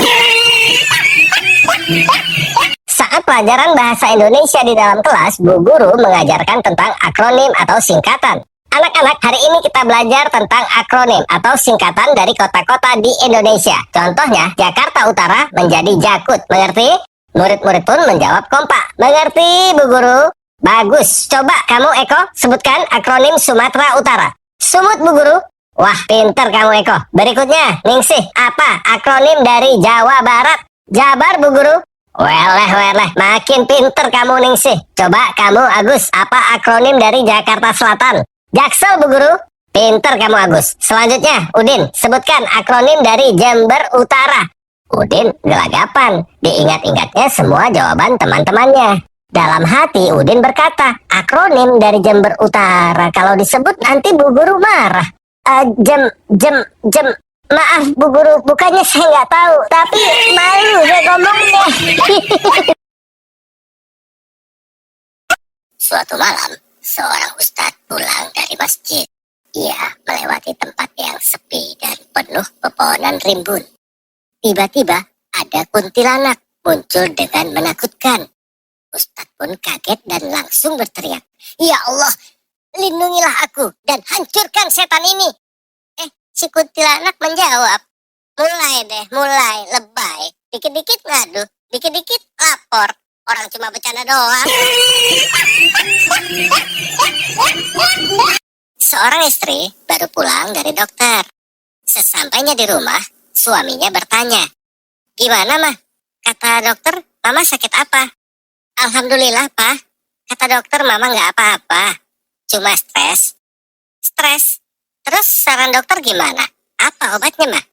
Saat pelajaran bahasa Indonesia di dalam kelas, Bu Guru mengajarkan tentang akronim atau singkatan. Anak-anak, hari ini kita belajar tentang akronim atau singkatan dari kota-kota di Indonesia. Contohnya, Jakarta Utara menjadi Jakut. Mengerti? Murid-murid pun menjawab kompak. Mengerti, Bu Guru? Bagus. Coba kamu, Eko, sebutkan akronim Sumatera Utara. Sumut, Bu Guru. Wah, pinter kamu, Eko. Berikutnya, Ningsih, apa akronim dari Jawa Barat? Jabar, Bu Guru. Weleh, makin pinter kamu, Ningsih. Coba kamu, Agus, apa akronim dari Jakarta Selatan? Jaksel, Bu Guru. Pinter kamu, Agus. Selanjutnya, Udin, sebutkan akronim dari Jember Utara. Udin gelagapan, diingat-ingatnya semua jawaban teman-temannya. Dalam hati Udin berkata, akronim dari Jember Utara, kalau disebut nanti Bu Guru marah. Maaf Bu Guru, bukannya saya nggak tahu, tapi malu saya ngomongnya. Suatu malam, seorang ustadz pulang dari masjid. Ia melewati tempat yang sepi dan penuh pepohonan rimbun. Tiba-tiba ada kuntilanak muncul dengan menakutkan. Ustadz pun kaget dan langsung berteriak, Ya Allah, lindungilah aku dan hancurkan setan ini. Si kuntilanak menjawab, mulai lebay. Dikit-dikit ngadu, dikit-dikit lapor. Orang cuma bercanda doang. Seorang istri baru pulang dari dokter. Sesampainya di rumah, suaminya bertanya, Gimana, Mah? Kata dokter, Mama sakit apa? Alhamdulillah, Pak. Kata dokter, Mama nggak apa-apa. Cuma stres. Stres? Terus saran dokter gimana? Apa obatnya, Mah?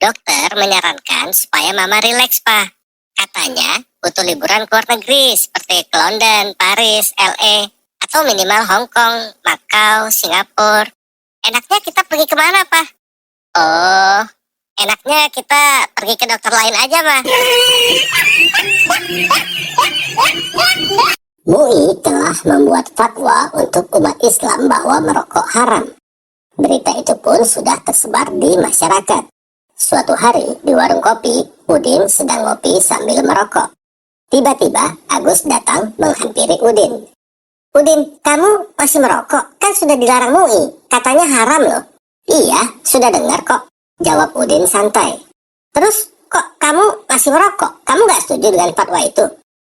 Dokter menyarankan supaya Mama rileks, Pak. Katanya, butuh liburan ke luar negeri seperti ke London, Paris, LA, atau minimal Hong Kong, Macau, Singapura. Enaknya kita pergi kemana, Pak? Oh, enaknya kita pergi ke dokter lain aja, Mah. MUI telah membuat fatwa untuk umat Islam bahwa merokok haram. Berita itu pun sudah tersebar di masyarakat. Suatu hari di warung kopi, Udin sedang ngopi sambil merokok. Tiba-tiba Agus datang menghampiri Udin. Udin, kamu masih merokok? Kan sudah dilarang MUI. Katanya haram loh. Iya, sudah dengar kok. Jawab Udin santai. Terus kok kamu masih merokok? Kamu gak setuju dengan fatwa itu?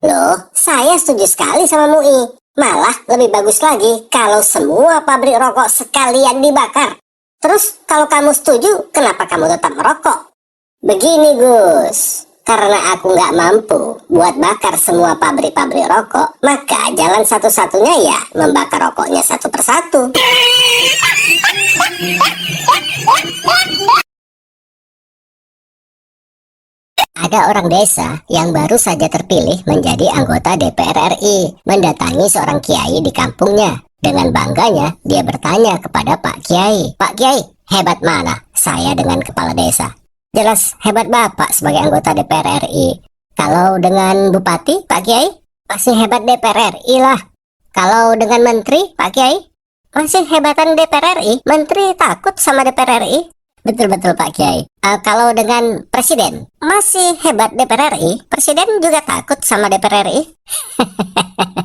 Loh, saya setuju sekali sama MUI. Malah lebih bagus lagi kalau semua pabrik rokok sekalian dibakar. Terus kalau kamu setuju, kenapa kamu tetap merokok? Begini Gus, karena aku nggak mampu buat bakar semua pabrik-pabrik rokok, maka jalan satu-satunya ya membakar rokoknya satu persatu. ada orang desa yang baru saja terpilih menjadi anggota DPR RI mendatangi seorang kiai di kampungnya. Dengan bangganya, dia bertanya kepada Pak Kiai, "Pak Kiai, hebat mana saya dengan kepala desa?" "Jelas hebat Bapak sebagai anggota DPR RI. Kalau dengan Bupati, Pak Kiai, masih hebat DPR RI lah. Kalau dengan Menteri, Pak Kiai, masih hebatan DPR RI. Menteri takut sama DPR RI." "Betul-betul Pak Kiai. Kalau dengan Presiden, masih hebat DPR RI. Presiden juga takut sama DPR RI."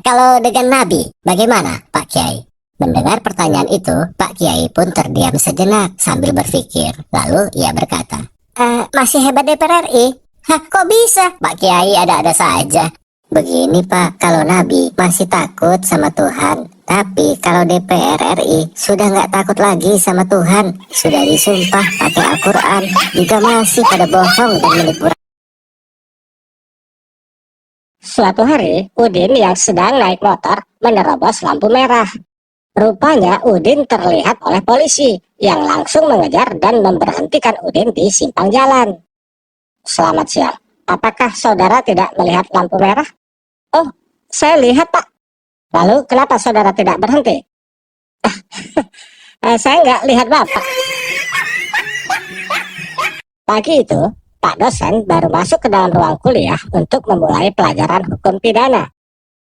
"Kalau dengan Nabi, bagaimana Pak Kiai?" Mendengar pertanyaan itu, Pak Kiai pun terdiam sejenak sambil berpikir. Lalu ia berkata, "Masih hebat DPR RI? Hah, kok bisa?" Pak Kiai ada-ada saja. "Begini Pak, kalau Nabi masih takut sama Tuhan, tapi kalau DPR RI sudah nggak takut lagi sama Tuhan, sudah disumpah pakai Al-Quran, juga masih pada bohong dan menipu." Suatu hari, Udin yang sedang naik motor menerobos lampu merah. Rupanya Udin terlihat oleh polisi yang langsung mengejar dan memberhentikan Udin di simpang jalan. "Selamat siang, apakah saudara tidak melihat lampu merah?" "Oh, saya lihat Pak." "Lalu kenapa saudara tidak berhenti?" "Saya nggak lihat Bapak." Pagi itu, Pak dosen baru masuk ke dalam ruang kuliah untuk memulai pelajaran hukum pidana.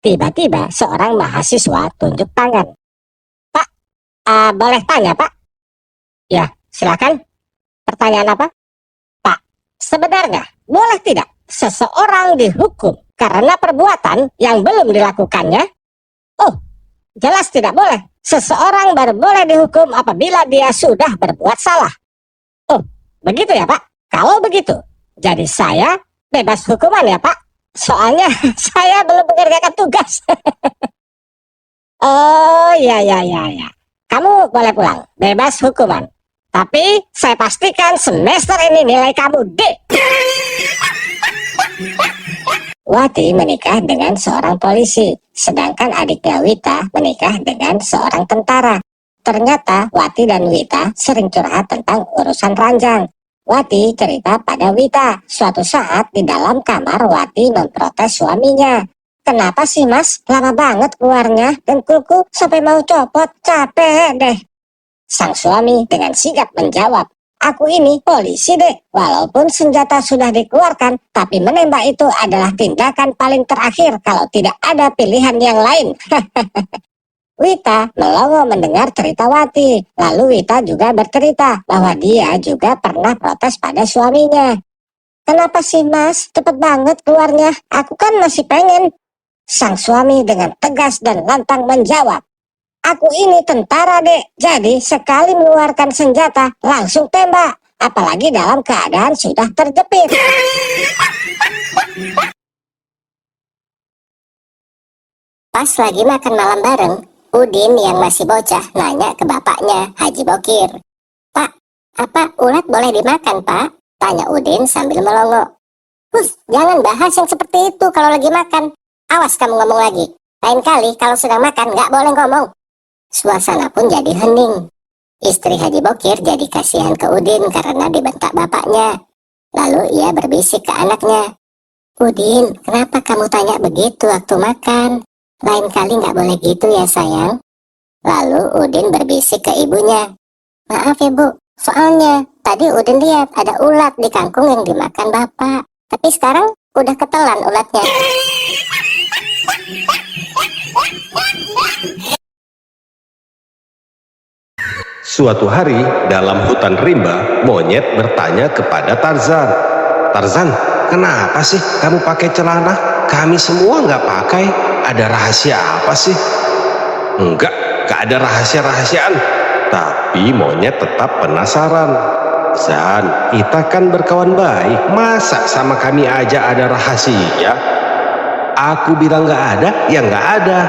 Tiba-tiba seorang mahasiswa tunjuk tangan. "Pak, boleh tanya Pak?" "Ya, silakan. Pertanyaan apa?" "Pak, sebenarnya boleh tidak seseorang dihukum karena perbuatan yang belum dilakukannya?" "Oh, jelas tidak boleh. Seseorang baru boleh dihukum apabila dia sudah berbuat salah." "Oh, begitu ya Pak? Kalau begitu, jadi saya bebas hukuman ya Pak? Soalnya saya belum mengerjakan tugas." "Oh, ya. Kamu boleh pulang, bebas hukuman. Tapi saya pastikan semester ini nilai kamu D." Wati menikah dengan seorang polisi, sedangkan adiknya Wita menikah dengan seorang tentara. Ternyata Wati dan Wita sering curhat tentang urusan ranjang. Wati cerita pada Wita, suatu saat di dalam kamar Wati memprotes suaminya. "Kenapa sih Mas, lama banget keluarnya, dengkulku sampai mau copot, capek deh." Sang suami dengan sigap menjawab, "Aku ini polisi deh, walaupun senjata sudah dikeluarkan, tapi menembak itu adalah tindakan paling terakhir kalau tidak ada pilihan yang lain." Wita melongo mendengar cerita Wati. Lalu Wita juga bercerita bahwa dia juga pernah protes pada suaminya. "Kenapa sih Mas, cepet banget keluarnya? Aku kan masih pengen." Sang suami dengan tegas dan lantang menjawab, "Aku ini tentara dek, jadi sekali mengeluarkan senjata langsung tembak, apalagi dalam keadaan sudah terjepit." Pas lagi makan malam bareng, Udin yang masih bocah nanya ke bapaknya, Haji Bokir. "Pak, apa ulat boleh dimakan Pak?" tanya Udin sambil melongo. Jangan bahas yang seperti itu kalau lagi makan. Awas kamu ngomong lagi. Lain kali kalau sedang makan nggak boleh ngomong." Suasana pun jadi hening. Istri Haji Bokir jadi kasihan ke Udin karena dibentak bapaknya. Lalu ia berbisik ke anaknya, "Udin, kenapa kamu tanya begitu waktu makan? Lain kali nggak boleh gitu ya sayang." Lalu Udin berbisik ke ibunya, "Maaf ya Bu, soalnya tadi Udin lihat ada ulat di kangkung yang dimakan Bapak. Tapi sekarang udah ketelan ulatnya." Suatu hari, dalam hutan rimba, monyet bertanya kepada Tarzan, "Tarzan, kenapa sih kamu pakai celana? Kami semua nggak pakai. Ada rahasia apa sih?" Enggak ada rahasia-rahasiaan. Tapi monyet tetap penasaran. "Zan, kita kan berkawan baik. Masa sama kami aja ada rahasia?" Aku bilang nggak ada, ya nggak ada.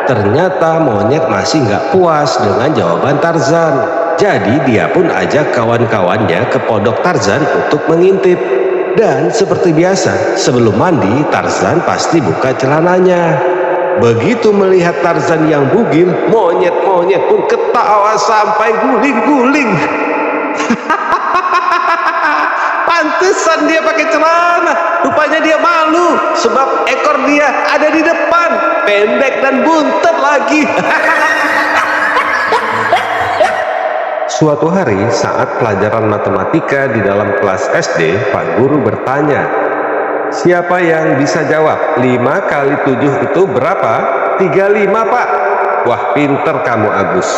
Ternyata monyet masih nggak puas dengan jawaban Tarzan. Jadi dia pun ajak kawan-kawannya ke pondok Tarzan untuk mengintip. Dan seperti biasa, sebelum mandi, Tarzan pasti buka celananya. Begitu melihat Tarzan yang bugil, monyet-monyet pun ketawa sampai guling-guling. Pantesan dia pakai celana. Rupanya dia malu sebab ekor dia ada di depan, pendek dan buntet lagi. Suatu hari saat pelajaran matematika di dalam kelas SD, Pak Guru bertanya, siapa yang bisa jawab 5 kali 7 itu berapa? 35, Pak. Wah, pinter kamu, Agus.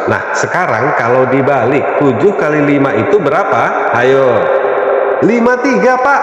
Nah, sekarang kalau dibalik 7 kali 5 itu berapa? Ayo. 53, Pak.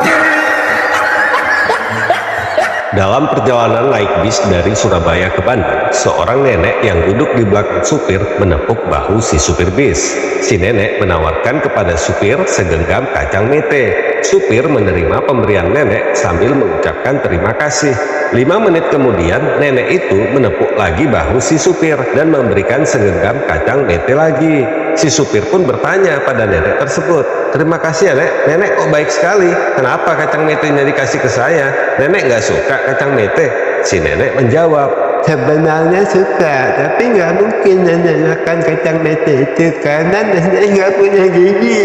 Dalam perjalanan naik bis dari Surabaya ke Bandung, seorang nenek yang duduk di belakang supir menepuk bahu si supir bis. Si nenek menawarkan kepada supir segenggam kacang mete. Supir menerima pemberian nenek sambil mengucapkan terima kasih. 5 menit kemudian, nenek itu menepuk lagi bahu si supir dan memberikan segenggam kacang mete lagi. Si supir pun bertanya pada nenek tersebut, terima kasih ya nek, nenek kok baik sekali, kenapa kacang metenya dikasih ke saya? Nenek nggak suka kacang mete? Si nenek menjawab, sebenarnya suka, tapi nggak mungkin nenek makan kacang mete itu karena nenek nggak punya gigi.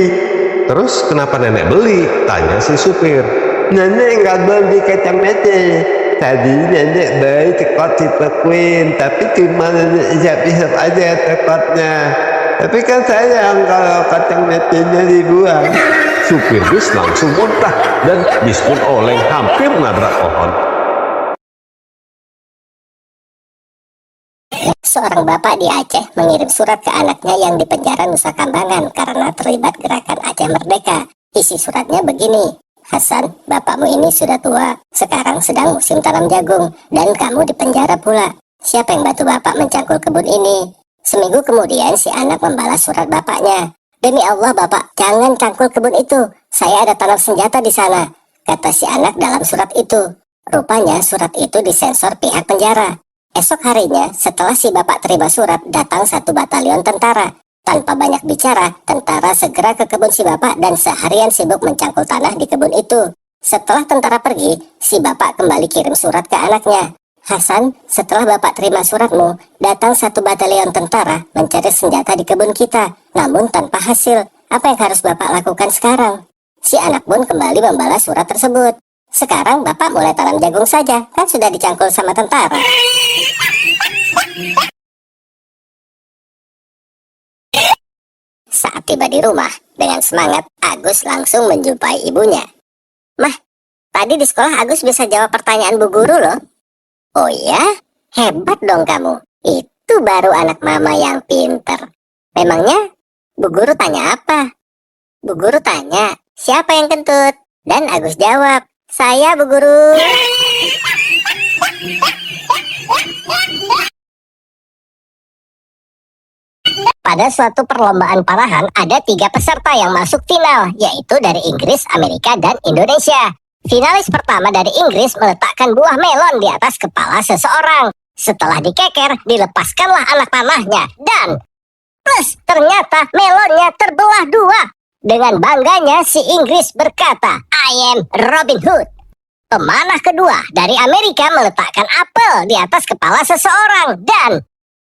Terus kenapa nenek beli? Tanya si supir. Nenek nggak beli kacang mete. Tadi nenek beli tekot Super Queen, tapi cuma nenek isap-isap aja tekotnya. Tapi kan sayang kalau kacang metenya dibuang. Supir bis langsung muntah dan bis pun oleng hampir nabrak pohon. Seorang bapak di Aceh mengirim surat ke anaknya yang dipenjara Nusa Kambangan karena terlibat gerakan Aceh Merdeka. Isi suratnya begini, Hasan, bapakmu ini sudah tua, sekarang sedang musim tanam jagung, dan kamu dipenjara pula. Siapa yang bantu bapak mencangkul kebun ini? Seminggu kemudian si anak membalas surat bapaknya. Demi Allah bapak, jangan cangkul kebun itu. Saya ada tanam senjata di sana, kata si anak dalam surat itu. Rupanya surat itu disensor pihak penjara. Esok harinya, setelah si bapak terima surat, datang 1 batalion tentara. Tanpa banyak bicara, tentara segera ke kebun si bapak dan seharian sibuk mencangkul tanah di kebun itu. Setelah tentara pergi, si bapak kembali kirim surat ke anaknya. Hasan, setelah bapak terima suratmu, datang 1 batalion tentara mencari senjata di kebun kita, namun tanpa hasil. Apa yang harus bapak lakukan sekarang? Si anak pun kembali membalas surat tersebut. Sekarang bapak mulai tanam jagung saja, kan sudah dicangkul sama tentara. Saat tiba di rumah, dengan semangat, Agus langsung menjumpai ibunya. Mah, tadi di sekolah Agus bisa jawab pertanyaan Bu Guru loh. Oh ya? Hebat dong kamu. Itu baru anak mama yang pinter. Memangnya Bu Guru tanya apa? Bu Guru tanya, siapa yang kentut? Dan Agus jawab, saya Bu Guru. Pada suatu perlombaan parahan, ada 3 peserta yang masuk final, yaitu dari Inggris, Amerika, dan Indonesia. Finalis pertama dari Inggris meletakkan buah melon di atas kepala seseorang. Setelah dikeker, dilepaskanlah anak panahnya. Dan, plus ternyata melonnya terbelah 2. Dengan bangganya si Inggris berkata, I am Robin Hood. Pemanah kedua dari Amerika meletakkan apel di atas kepala seseorang. Dan,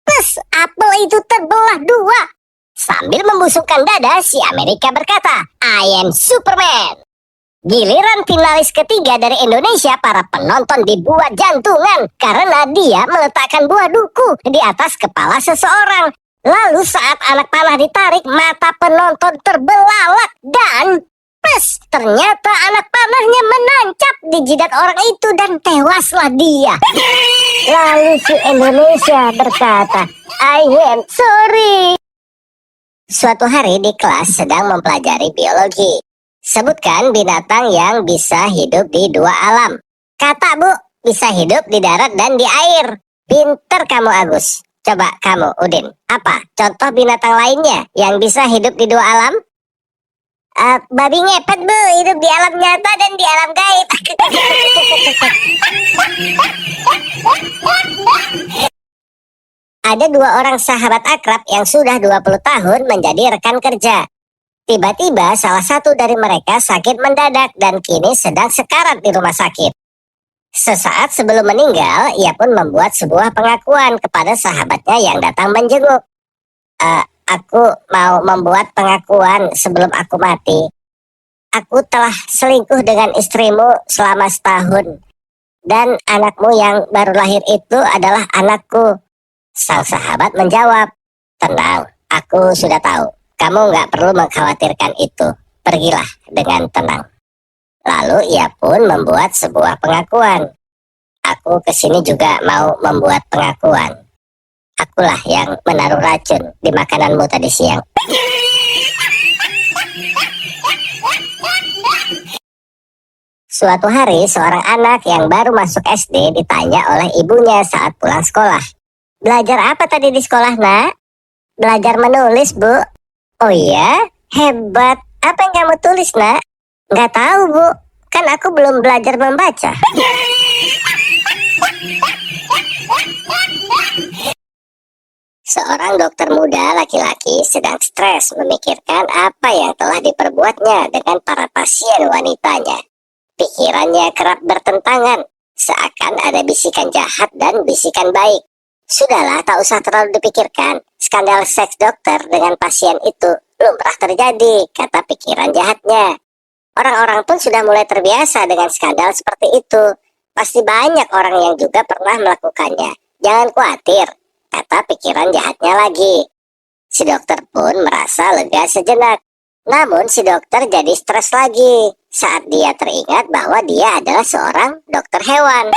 plus apel itu terbelah 2. Sambil membusungkan dada, si Amerika berkata, I am Superman. Giliran finalis ketiga dari Indonesia, para penonton dibuat jantungan karena dia meletakkan buah duku di atas kepala seseorang. Lalu saat anak panah ditarik, mata penonton terbelalak dan ternyata anak panahnya menancap di jidat orang itu dan tewaslah dia. Lalu si Indonesia berkata, I am sorry. Suatu hari di kelas sedang mempelajari biologi. Sebutkan binatang yang bisa hidup di 2 alam. Kata Bu, bisa hidup di darat dan di air. Pinter kamu Agus. Coba kamu Udin, apa contoh binatang lainnya yang bisa hidup di 2 alam? Babi ngepet Bu, hidup di alam nyata dan di alam gaib. Ada 2 orang sahabat akrab yang sudah 20 tahun menjadi rekan kerja. Tiba-tiba salah satu dari mereka sakit mendadak dan kini sedang sekarat di rumah sakit. Sesaat sebelum meninggal, ia pun membuat sebuah pengakuan kepada sahabatnya yang datang menjenguk. Aku mau membuat pengakuan sebelum aku mati. aku telah selingkuh dengan istrimu selama setahun. Dan anakmu yang baru lahir itu adalah anakku. Sang sahabat menjawab, tenang, aku sudah tahu. Kamu nggak perlu mengkhawatirkan itu. Pergilah dengan tenang. Lalu ia pun membuat sebuah pengakuan. Aku kesini juga mau membuat pengakuan. Akulah yang menaruh racun di makananmu tadi siang. Suatu hari, seorang anak yang baru masuk SD ditanya oleh ibunya saat pulang sekolah. Belajar apa tadi di sekolah, nak? Belajar menulis, Bu. Oh iya? Hebat. Apa yang kamu tulis, nak? Nggak tahu, Bu. Kan aku belum belajar membaca. Seorang dokter muda laki-laki sedang stres memikirkan apa yang telah diperbuatnya dengan para pasien wanitanya. Pikirannya kerap bertentangan, seakan ada bisikan jahat dan bisikan baik. Sudahlah, tak usah terlalu dipikirkan. Skandal seks dokter dengan pasien itu lumrah terjadi, kata pikiran jahatnya. Orang-orang pun sudah mulai terbiasa dengan skandal seperti itu. Pasti banyak orang yang juga pernah melakukannya. Jangan khawatir, kata pikiran jahatnya lagi. Si dokter pun merasa lega sejenak. Namun si dokter jadi stres lagi saat dia teringat bahwa dia adalah seorang dokter hewan.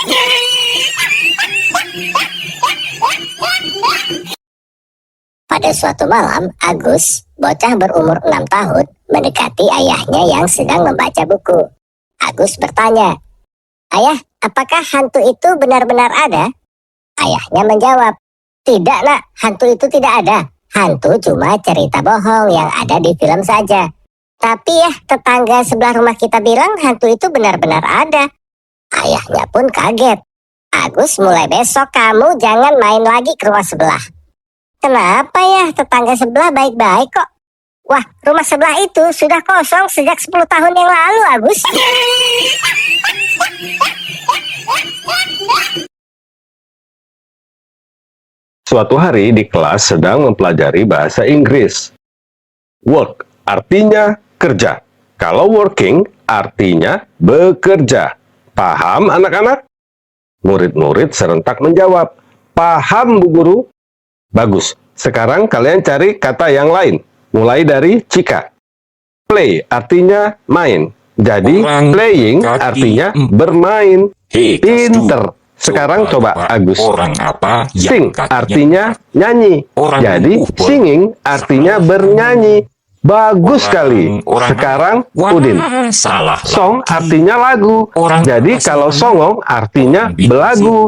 Pada suatu malam, Agus, bocah berumur 6 tahun, mendekati ayahnya yang sedang membaca buku. Agus bertanya, "Ayah, apakah hantu itu benar-benar ada?" Ayahnya menjawab, "Tidak, nak, hantu itu tidak ada. Hantu cuma cerita bohong yang ada di film saja. Tapi ya, tetangga sebelah rumah kita bilang hantu itu benar-benar ada." Ayahnya pun kaget. "Agus, mulai besok kamu jangan main lagi ke rumah sebelah." "Kenapa ya? Tetangga sebelah baik-baik kok." "Wah, rumah sebelah itu sudah kosong sejak 10 tahun yang lalu, Agus." Suatu hari di kelas sedang mempelajari bahasa Inggris. Work artinya kerja. Kalau working artinya bekerja. Paham anak-anak? Murid-murid serentak menjawab, "Paham, Bu Guru." Bagus, sekarang kalian cari kata yang lain. Mulai dari Cika. Play artinya main. Jadi playing artinya bermain. Pinter. Sekarang coba Agus. Orang apa Sing yang artinya nyanyi. Orang Jadi ubur. singing artinya bernyanyi. Bagus sekali. Sekarang Udin. Salah. Song artinya lagu. Jadi kalau songong artinya belagu.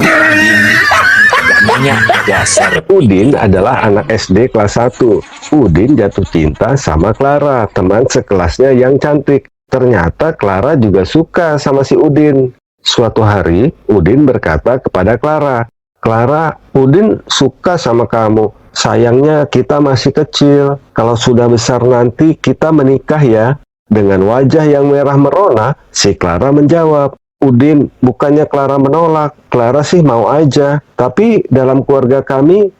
Namanya dasar. Udin adalah anak SD kelas 1. Udin jatuh cinta sama Clara, teman sekelasnya yang cantik. Ternyata Clara juga suka sama si Udin. Suatu hari, Udin berkata kepada Clara, "Clara, Udin suka sama kamu. Sayangnya kita masih kecil. Kalau sudah besar nanti kita menikah ya." Dengan wajah yang merah merona, si Clara menjawab, "Udin, bukannya Clara menolak. Clara sih mau aja. Tapi dalam keluarga kami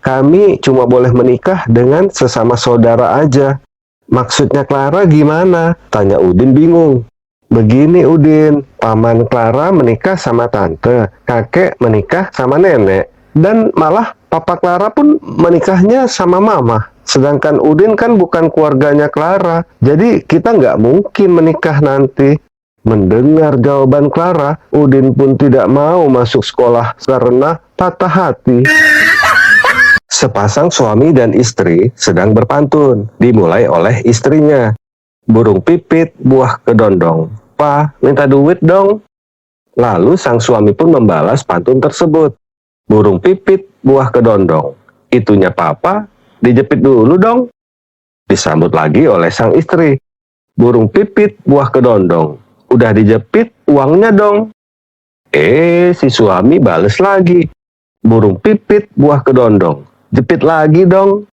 cuma boleh menikah dengan sesama saudara aja." "Maksudnya Clara gimana?" tanya Udin bingung. "Begini Udin, paman Clara menikah sama tante, kakek menikah sama nenek, dan malah papa Clara pun menikahnya sama mama. Sedangkan Udin kan bukan keluarganya Clara, jadi kita nggak mungkin menikah nanti." Mendengar jawaban Clara, Udin pun tidak mau masuk sekolah karena patah hati. Sepasang suami dan istri sedang berpantun, dimulai oleh istrinya. "Burung pipit, buah kedondong. Pa, minta duit dong." Lalu sang suami pun membalas pantun tersebut. "Burung pipit, buah kedondong. Itunya papa, dijepit dulu dong." Disambut lagi oleh sang istri. "Burung pipit, buah kedondong. Udah dijepit, uangnya dong." Si suami bales lagi. "Burung pipit, buah kedondong. Jepit lagi dong."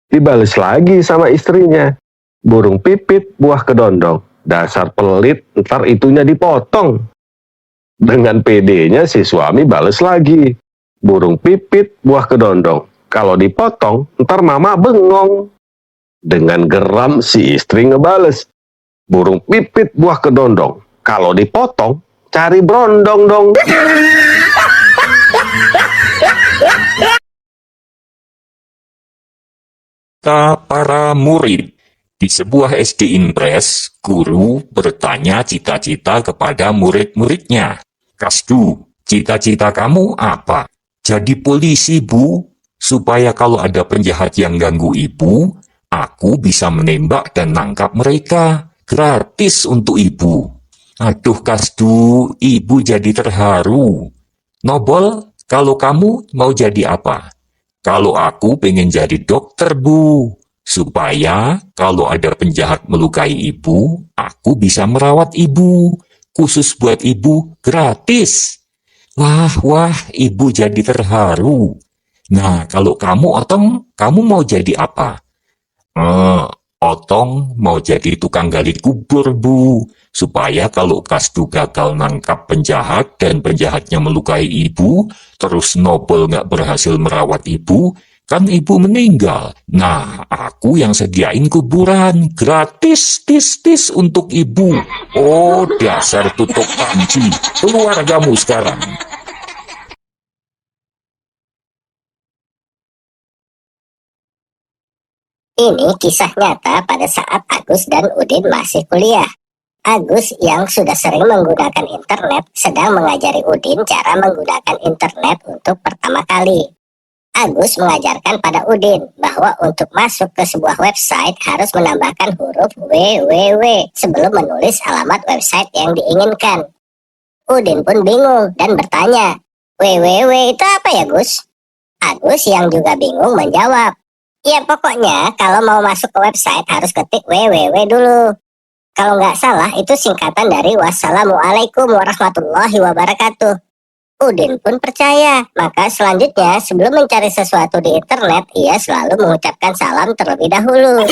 Dibales lagi sama istrinya. "Burung pipit, buah kedondong. Dasar pelit, ntar itunya dipotong." Dengan pedenya si suami bales lagi. "Burung pipit, buah kedondong. Kalau dipotong, ntar mama bengong." Dengan geram si istri ngebales. Burung pipit buah kedondong. Kalau dipotong, cari berondong dong. Para murid. Di sebuah SD Impres, guru bertanya cita-cita kepada murid-muridnya. Kasdu, cita-cita kamu apa? Jadi polisi, Bu. Supaya kalau ada penjahat yang ganggu ibu, aku bisa menembak dan nangkap mereka. Gratis untuk ibu. Aduh, Kasdu, ibu jadi terharu. Nobol, kalau kamu mau jadi apa? Kalau aku pengen jadi dokter, Bu. Supaya kalau ada penjahat melukai ibu, aku bisa merawat ibu. Khusus buat ibu, gratis. Wah, ibu jadi terharu. Nah, kalau kamu, Otong, kamu mau jadi apa? Otong mau jadi tukang gali kubur, Bu. Supaya kalau Kasdu gagal nangkap penjahat dan penjahatnya melukai ibu, terus Nobel nggak berhasil merawat ibu, kan ibu meninggal. Nah, aku yang sediain kuburan, gratis, tis untuk ibu. Oh, dasar tutup panci. Keluar kamu sekarang. Ini kisah nyata pada saat Agus dan Udin masih kuliah. Agus yang sudah sering menggunakan internet sedang mengajari Udin cara menggunakan internet untuk pertama kali. Agus mengajarkan pada Udin bahwa untuk masuk ke sebuah website harus menambahkan huruf www sebelum menulis alamat website yang diinginkan. Udin pun bingung dan bertanya, www itu apa ya, Gus? Agus yang juga bingung menjawab, ya pokoknya kalau mau masuk ke website harus ketik www dulu. Kalau nggak salah itu singkatan dari wassalamualaikum warahmatullahi wabarakatuh. Udin pun percaya, maka selanjutnya sebelum mencari sesuatu di internet, ia selalu mengucapkan salam terlebih dahulu.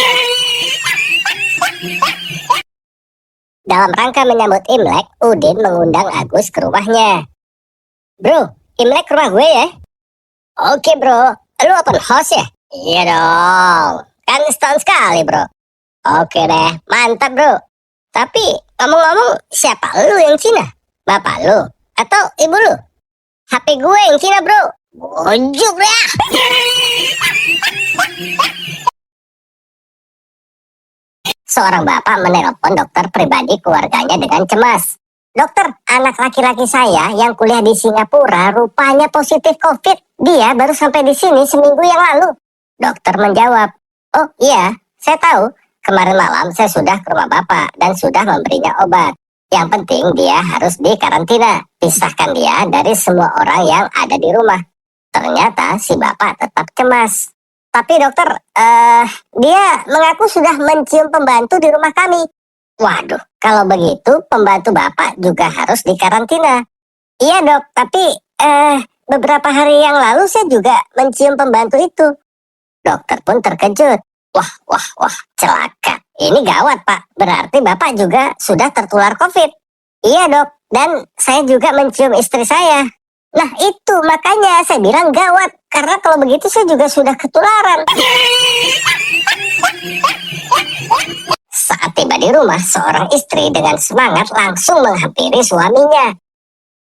Dalam rangka menyambut Imlek, Udin mengundang Agus ke rumahnya. Bro, Imlek ke rumah gue ya? Oke bro, lu open house ya? Iya dong, kan setahun sekali bro. Oke deh, mantap bro. Tapi ngomong-ngomong, siapa lu yang Cina? Bapak lu? Atau ibu lu? HP gue yang Cina bro. Bujuk dah. Seorang bapak menelpon dokter pribadi keluarganya dengan cemas. Dokter, anak laki-laki saya yang kuliah di Singapura rupanya positif COVID. Dia baru sampai di sini seminggu yang lalu. Dokter menjawab, oh iya, saya tahu. Kemarin malam saya sudah ke rumah bapak dan sudah memberinya obat. Yang penting dia harus dikarantina. Pisahkan dia dari semua orang yang ada di rumah. Ternyata si bapak tetap cemas. Tapi dokter, dia mengaku sudah mencium pembantu di rumah kami. Waduh, kalau begitu pembantu bapak juga harus dikarantina. Iya dok, tapi beberapa hari yang lalu saya juga mencium pembantu itu. Dokter pun terkejut. Wah, celaka. Ini gawat pak, berarti bapak juga sudah tertular COVID. Iya dok, dan saya juga mencium istri saya. Nah itu makanya saya bilang gawat, karena kalau begitu saya juga sudah ketularan. Saat tiba di rumah, seorang istri dengan semangat langsung menghampiri suaminya.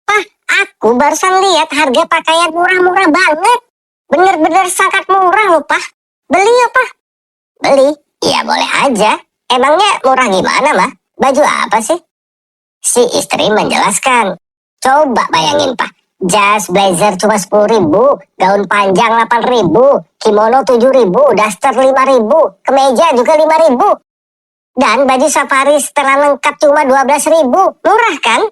Pak, aku barusan lihat harga pakaian murah-murah banget. Bener-bener sangat murah loh pak. Beli ya pak? Beli? Iya boleh aja. Emangnya murah gimana mah? Baju apa sih? Si istri menjelaskan. Coba bayangin pak. Jas blazer cuma 10.000, gaun panjang 8.000, kimono 7.000, daster 5.000, kemeja juga 5.000. Dan baju safari setelah lengkap cuma 12.000. Murah kan?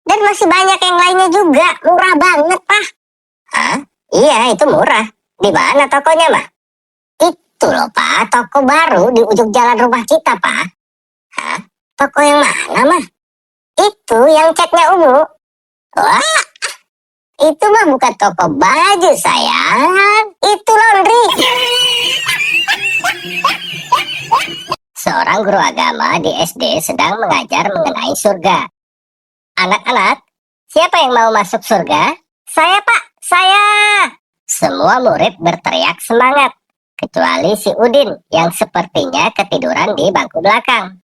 Dan masih banyak yang lainnya juga. Murah banget pak. Hah? Iya itu murah. Di mana tokonya mah? Itu loh pak, toko baru di ujung jalan rumah kita pak. Hah? Toko yang mana mah? Itu yang catnya ungu. Wah, itu mah bukan toko baju sayang. Itu laundry. Seorang guru agama di SD sedang mengajar mengenai surga. Anak-anak, siapa yang mau masuk surga? Saya pak, saya. Semua murid berteriak semangat. Kecuali si Udin yang sepertinya ketiduran di bangku belakang.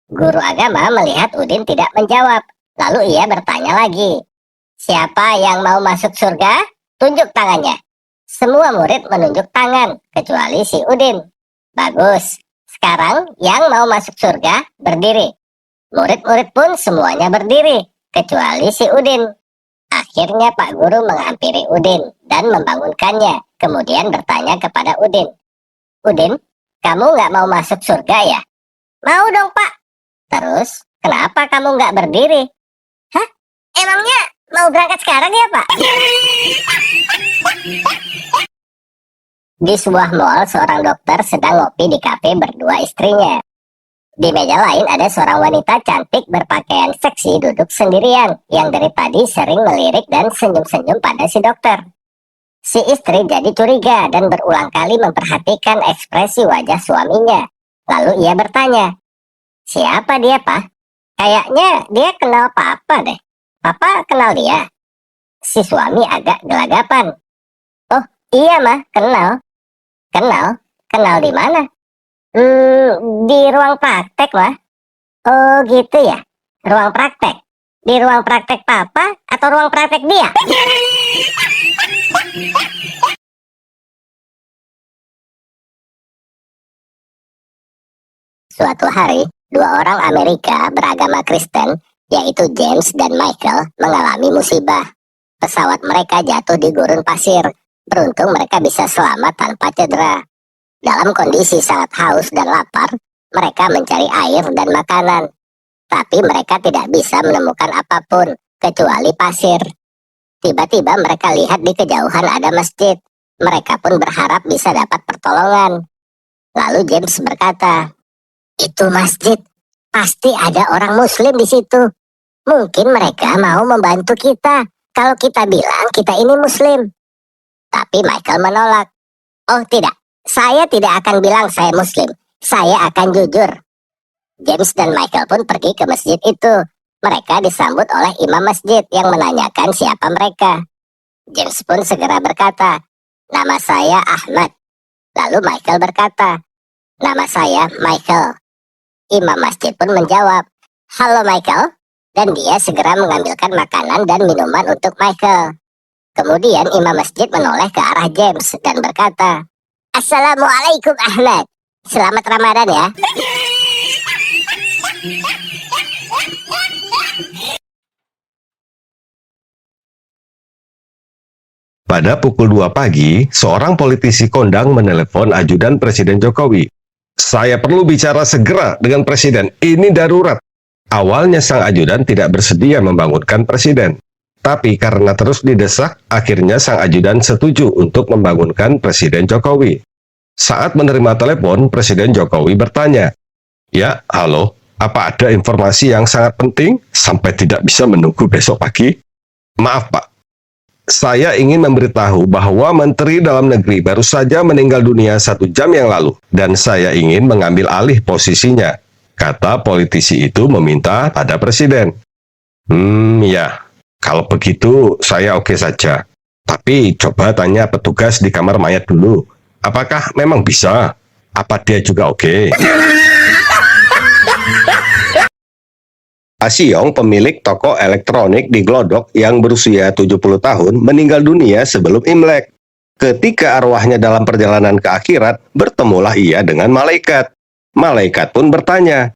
Guru agama melihat Udin tidak menjawab. Lalu ia bertanya lagi. Siapa yang mau masuk surga? Tunjuk tangannya. Semua murid menunjuk tangan, kecuali si Udin. Bagus. Sekarang yang mau masuk surga berdiri. Murid-murid pun semuanya berdiri, kecuali si Udin. Akhirnya Pak Guru menghampiri Udin dan membangunkannya. Kemudian bertanya kepada Udin. Udin, kamu nggak mau masuk surga ya? Mau dong Pak. Terus, kenapa kamu nggak berdiri? Hah? Emangnya mau berangkat sekarang ya Pak? Di sebuah mall, seorang dokter sedang ngopi di kafe berdua istrinya. Di meja lain ada seorang wanita cantik berpakaian seksi duduk sendirian yang dari tadi sering melirik dan senyum-senyum pada si dokter. Si istri jadi curiga dan berulang kali memperhatikan ekspresi wajah suaminya. Lalu ia bertanya, siapa dia, Pak? Kayaknya dia kenal Papa deh. Papa kenal dia? Si suami agak gelagapan. Oh, iya mah, kenal. Kenal? Kenal di mana? Di ruang praktek mah. Oh gitu ya, ruang praktek. Di ruang praktek Papa atau ruang praktek dia? Suatu hari, dua orang Amerika beragama Kristen, yaitu James dan Michael, mengalami musibah. Pesawat mereka jatuh di gurun pasir. Beruntung mereka bisa selamat tanpa cedera. Dalam kondisi sangat haus dan lapar, mereka mencari air dan makanan. Tapi mereka tidak bisa menemukan apapun, kecuali pasir. Tiba-tiba mereka lihat di kejauhan ada masjid. Mereka pun berharap bisa dapat pertolongan. Lalu James berkata, itu masjid, pasti ada orang muslim di situ. Mungkin mereka mau membantu kita, kalau kita bilang kita ini muslim. Tapi Michael menolak. Oh tidak, saya tidak akan bilang saya muslim, saya akan jujur. James dan Michael pun pergi ke masjid itu. Mereka disambut oleh imam masjid yang menanyakan siapa mereka. James pun segera berkata, nama saya Ahmad. Lalu Michael berkata, nama saya Michael. Imam masjid pun menjawab, halo Michael, dan dia segera mengambilkan makanan dan minuman untuk Michael. Kemudian imam masjid menoleh ke arah James dan berkata, Assalamualaikum Ahmad, selamat Ramadan ya. Pada pukul 2 pagi, seorang politisi kondang menelepon ajudan Presiden Jokowi. Saya perlu bicara segera dengan Presiden, ini darurat. Awalnya sang ajudan tidak bersedia membangunkan Presiden. Tapi karena terus didesak, akhirnya sang ajudan setuju untuk membangunkan Presiden Jokowi. Saat menerima telepon, Presiden Jokowi bertanya, ya, halo, apa ada informasi yang sangat penting sampai tidak bisa menunggu besok pagi? Maaf Pak, saya ingin memberitahu bahwa Menteri Dalam Negeri baru saja meninggal dunia 1 jam yang lalu, dan saya ingin mengambil alih posisinya, kata politisi itu meminta pada Presiden. Ya, kalau begitu saya oke saja. Tapi coba tanya petugas di kamar mayat dulu, apakah memang bisa? Apa dia juga oke? Asyong, pemilik toko elektronik di Glodok yang berusia 70 tahun, meninggal dunia sebelum Imlek. Ketika arwahnya dalam perjalanan ke akhirat, bertemulah ia dengan malaikat. Malaikat pun bertanya,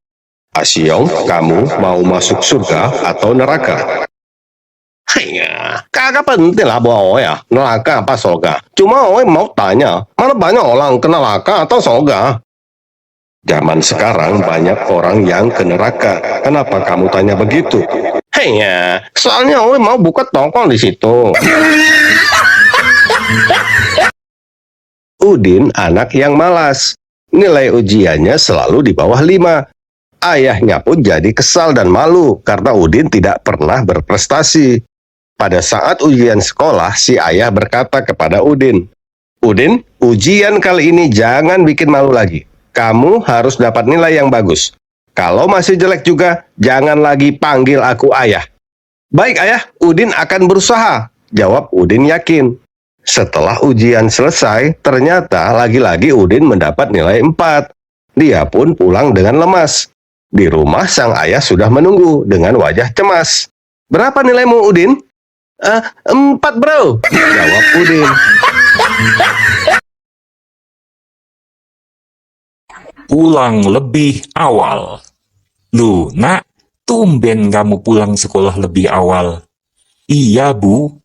Asyong, kamu mau masuk surga atau neraka? Hanya, kagak penting lah buat ya, neraka apa surga. Cuma Oe mau tanya, mana banyak orang ke neraka atau surga? Zaman sekarang banyak orang yang ke neraka. Kenapa kamu tanya begitu? Hanya, soalnya Oe mau buka toko di situ. Udin anak yang malas. Nilai ujiannya selalu di bawah 5. Ayahnya pun jadi kesal dan malu karena Udin tidak pernah berprestasi. Pada saat ujian sekolah, si ayah berkata kepada Udin, Udin, ujian kali ini jangan bikin malu lagi. Kamu harus dapat nilai yang bagus. Kalau masih jelek juga, jangan lagi panggil aku ayah. Baik ayah, Udin akan berusaha, jawab Udin yakin. Setelah ujian selesai, ternyata lagi-lagi Udin mendapat nilai 4. Dia pun pulang dengan lemas. Di rumah sang ayah sudah menunggu dengan wajah cemas. "Berapa nilaimu, Udin?" 4 bro, jawab Udin. Pulang lebih awal. Loh, nak, tumben kamu pulang sekolah lebih awal. Iya, Bu.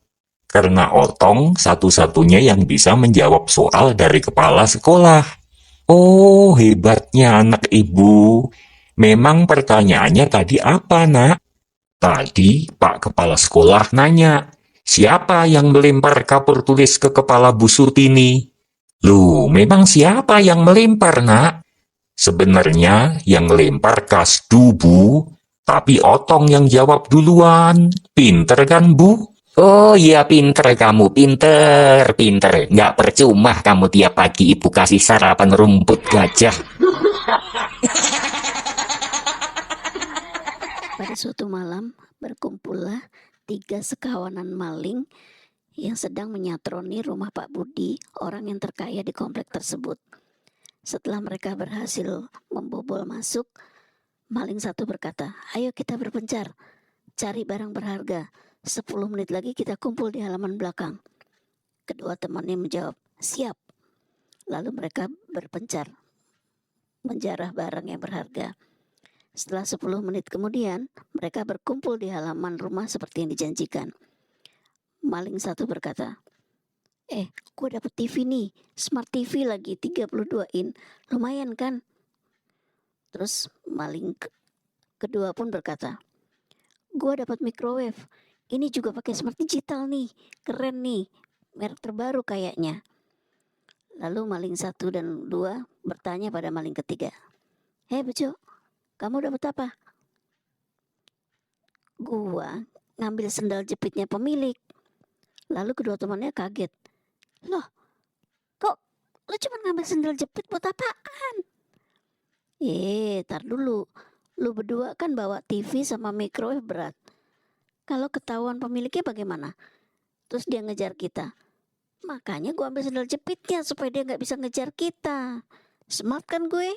Karena Otong satu-satunya yang bisa menjawab soal dari kepala sekolah. Oh, hebatnya anak ibu. Memang pertanyaannya tadi apa, nak? Tadi Pak Kepala Sekolah nanya, siapa yang melempar kapur tulis ke kepala Bu Sutini? Loh, memang siapa yang melempar, nak? Sebenarnya yang melempar Kasdu, Bu. Tapi Otong yang jawab duluan. Pinter kan, Bu? Oh iya, pinter kamu, pinter. Nggak percuma kamu tiap pagi ibu kasih sarapan rumput gajah. Pada suatu malam, berkumpullah 3 sekawanan maling yang sedang menyatroni rumah Pak Budi, orang yang terkaya di komplek tersebut. Setelah mereka berhasil membobol masuk, maling satu berkata, "Ayo kita berpencar, cari barang berharga. 10 menit lagi kita kumpul di halaman belakang." Kedua temannya menjawab, "Siap." Lalu mereka berpencar, menjarah barang yang berharga. Setelah 10 menit kemudian, mereka berkumpul di halaman rumah seperti yang dijanjikan. Maling satu berkata, gue dapet TV nih, Smart TV lagi 32 in, lumayan kan?" Terus maling kedua pun berkata, "Gue dapat microwave, ini juga pakai Smart Digital nih, keren nih, merek terbaru kayaknya." Lalu maling 1 dan 2 bertanya pada maling ketiga, Bejo, kamu dapat apa?" "Gua ngambil sendal jepitnya pemilik." Lalu kedua temannya kaget. "Loh, kok lu cuma ngambil sendal jepit buat apaan?" Tar dulu. Lu berdua kan bawa TV sama microwave berat. Kalau ketahuan pemiliknya bagaimana? Terus dia ngejar kita. Makanya gua ambil sendal jepitnya supaya dia gak bisa ngejar kita. Smart kan gue?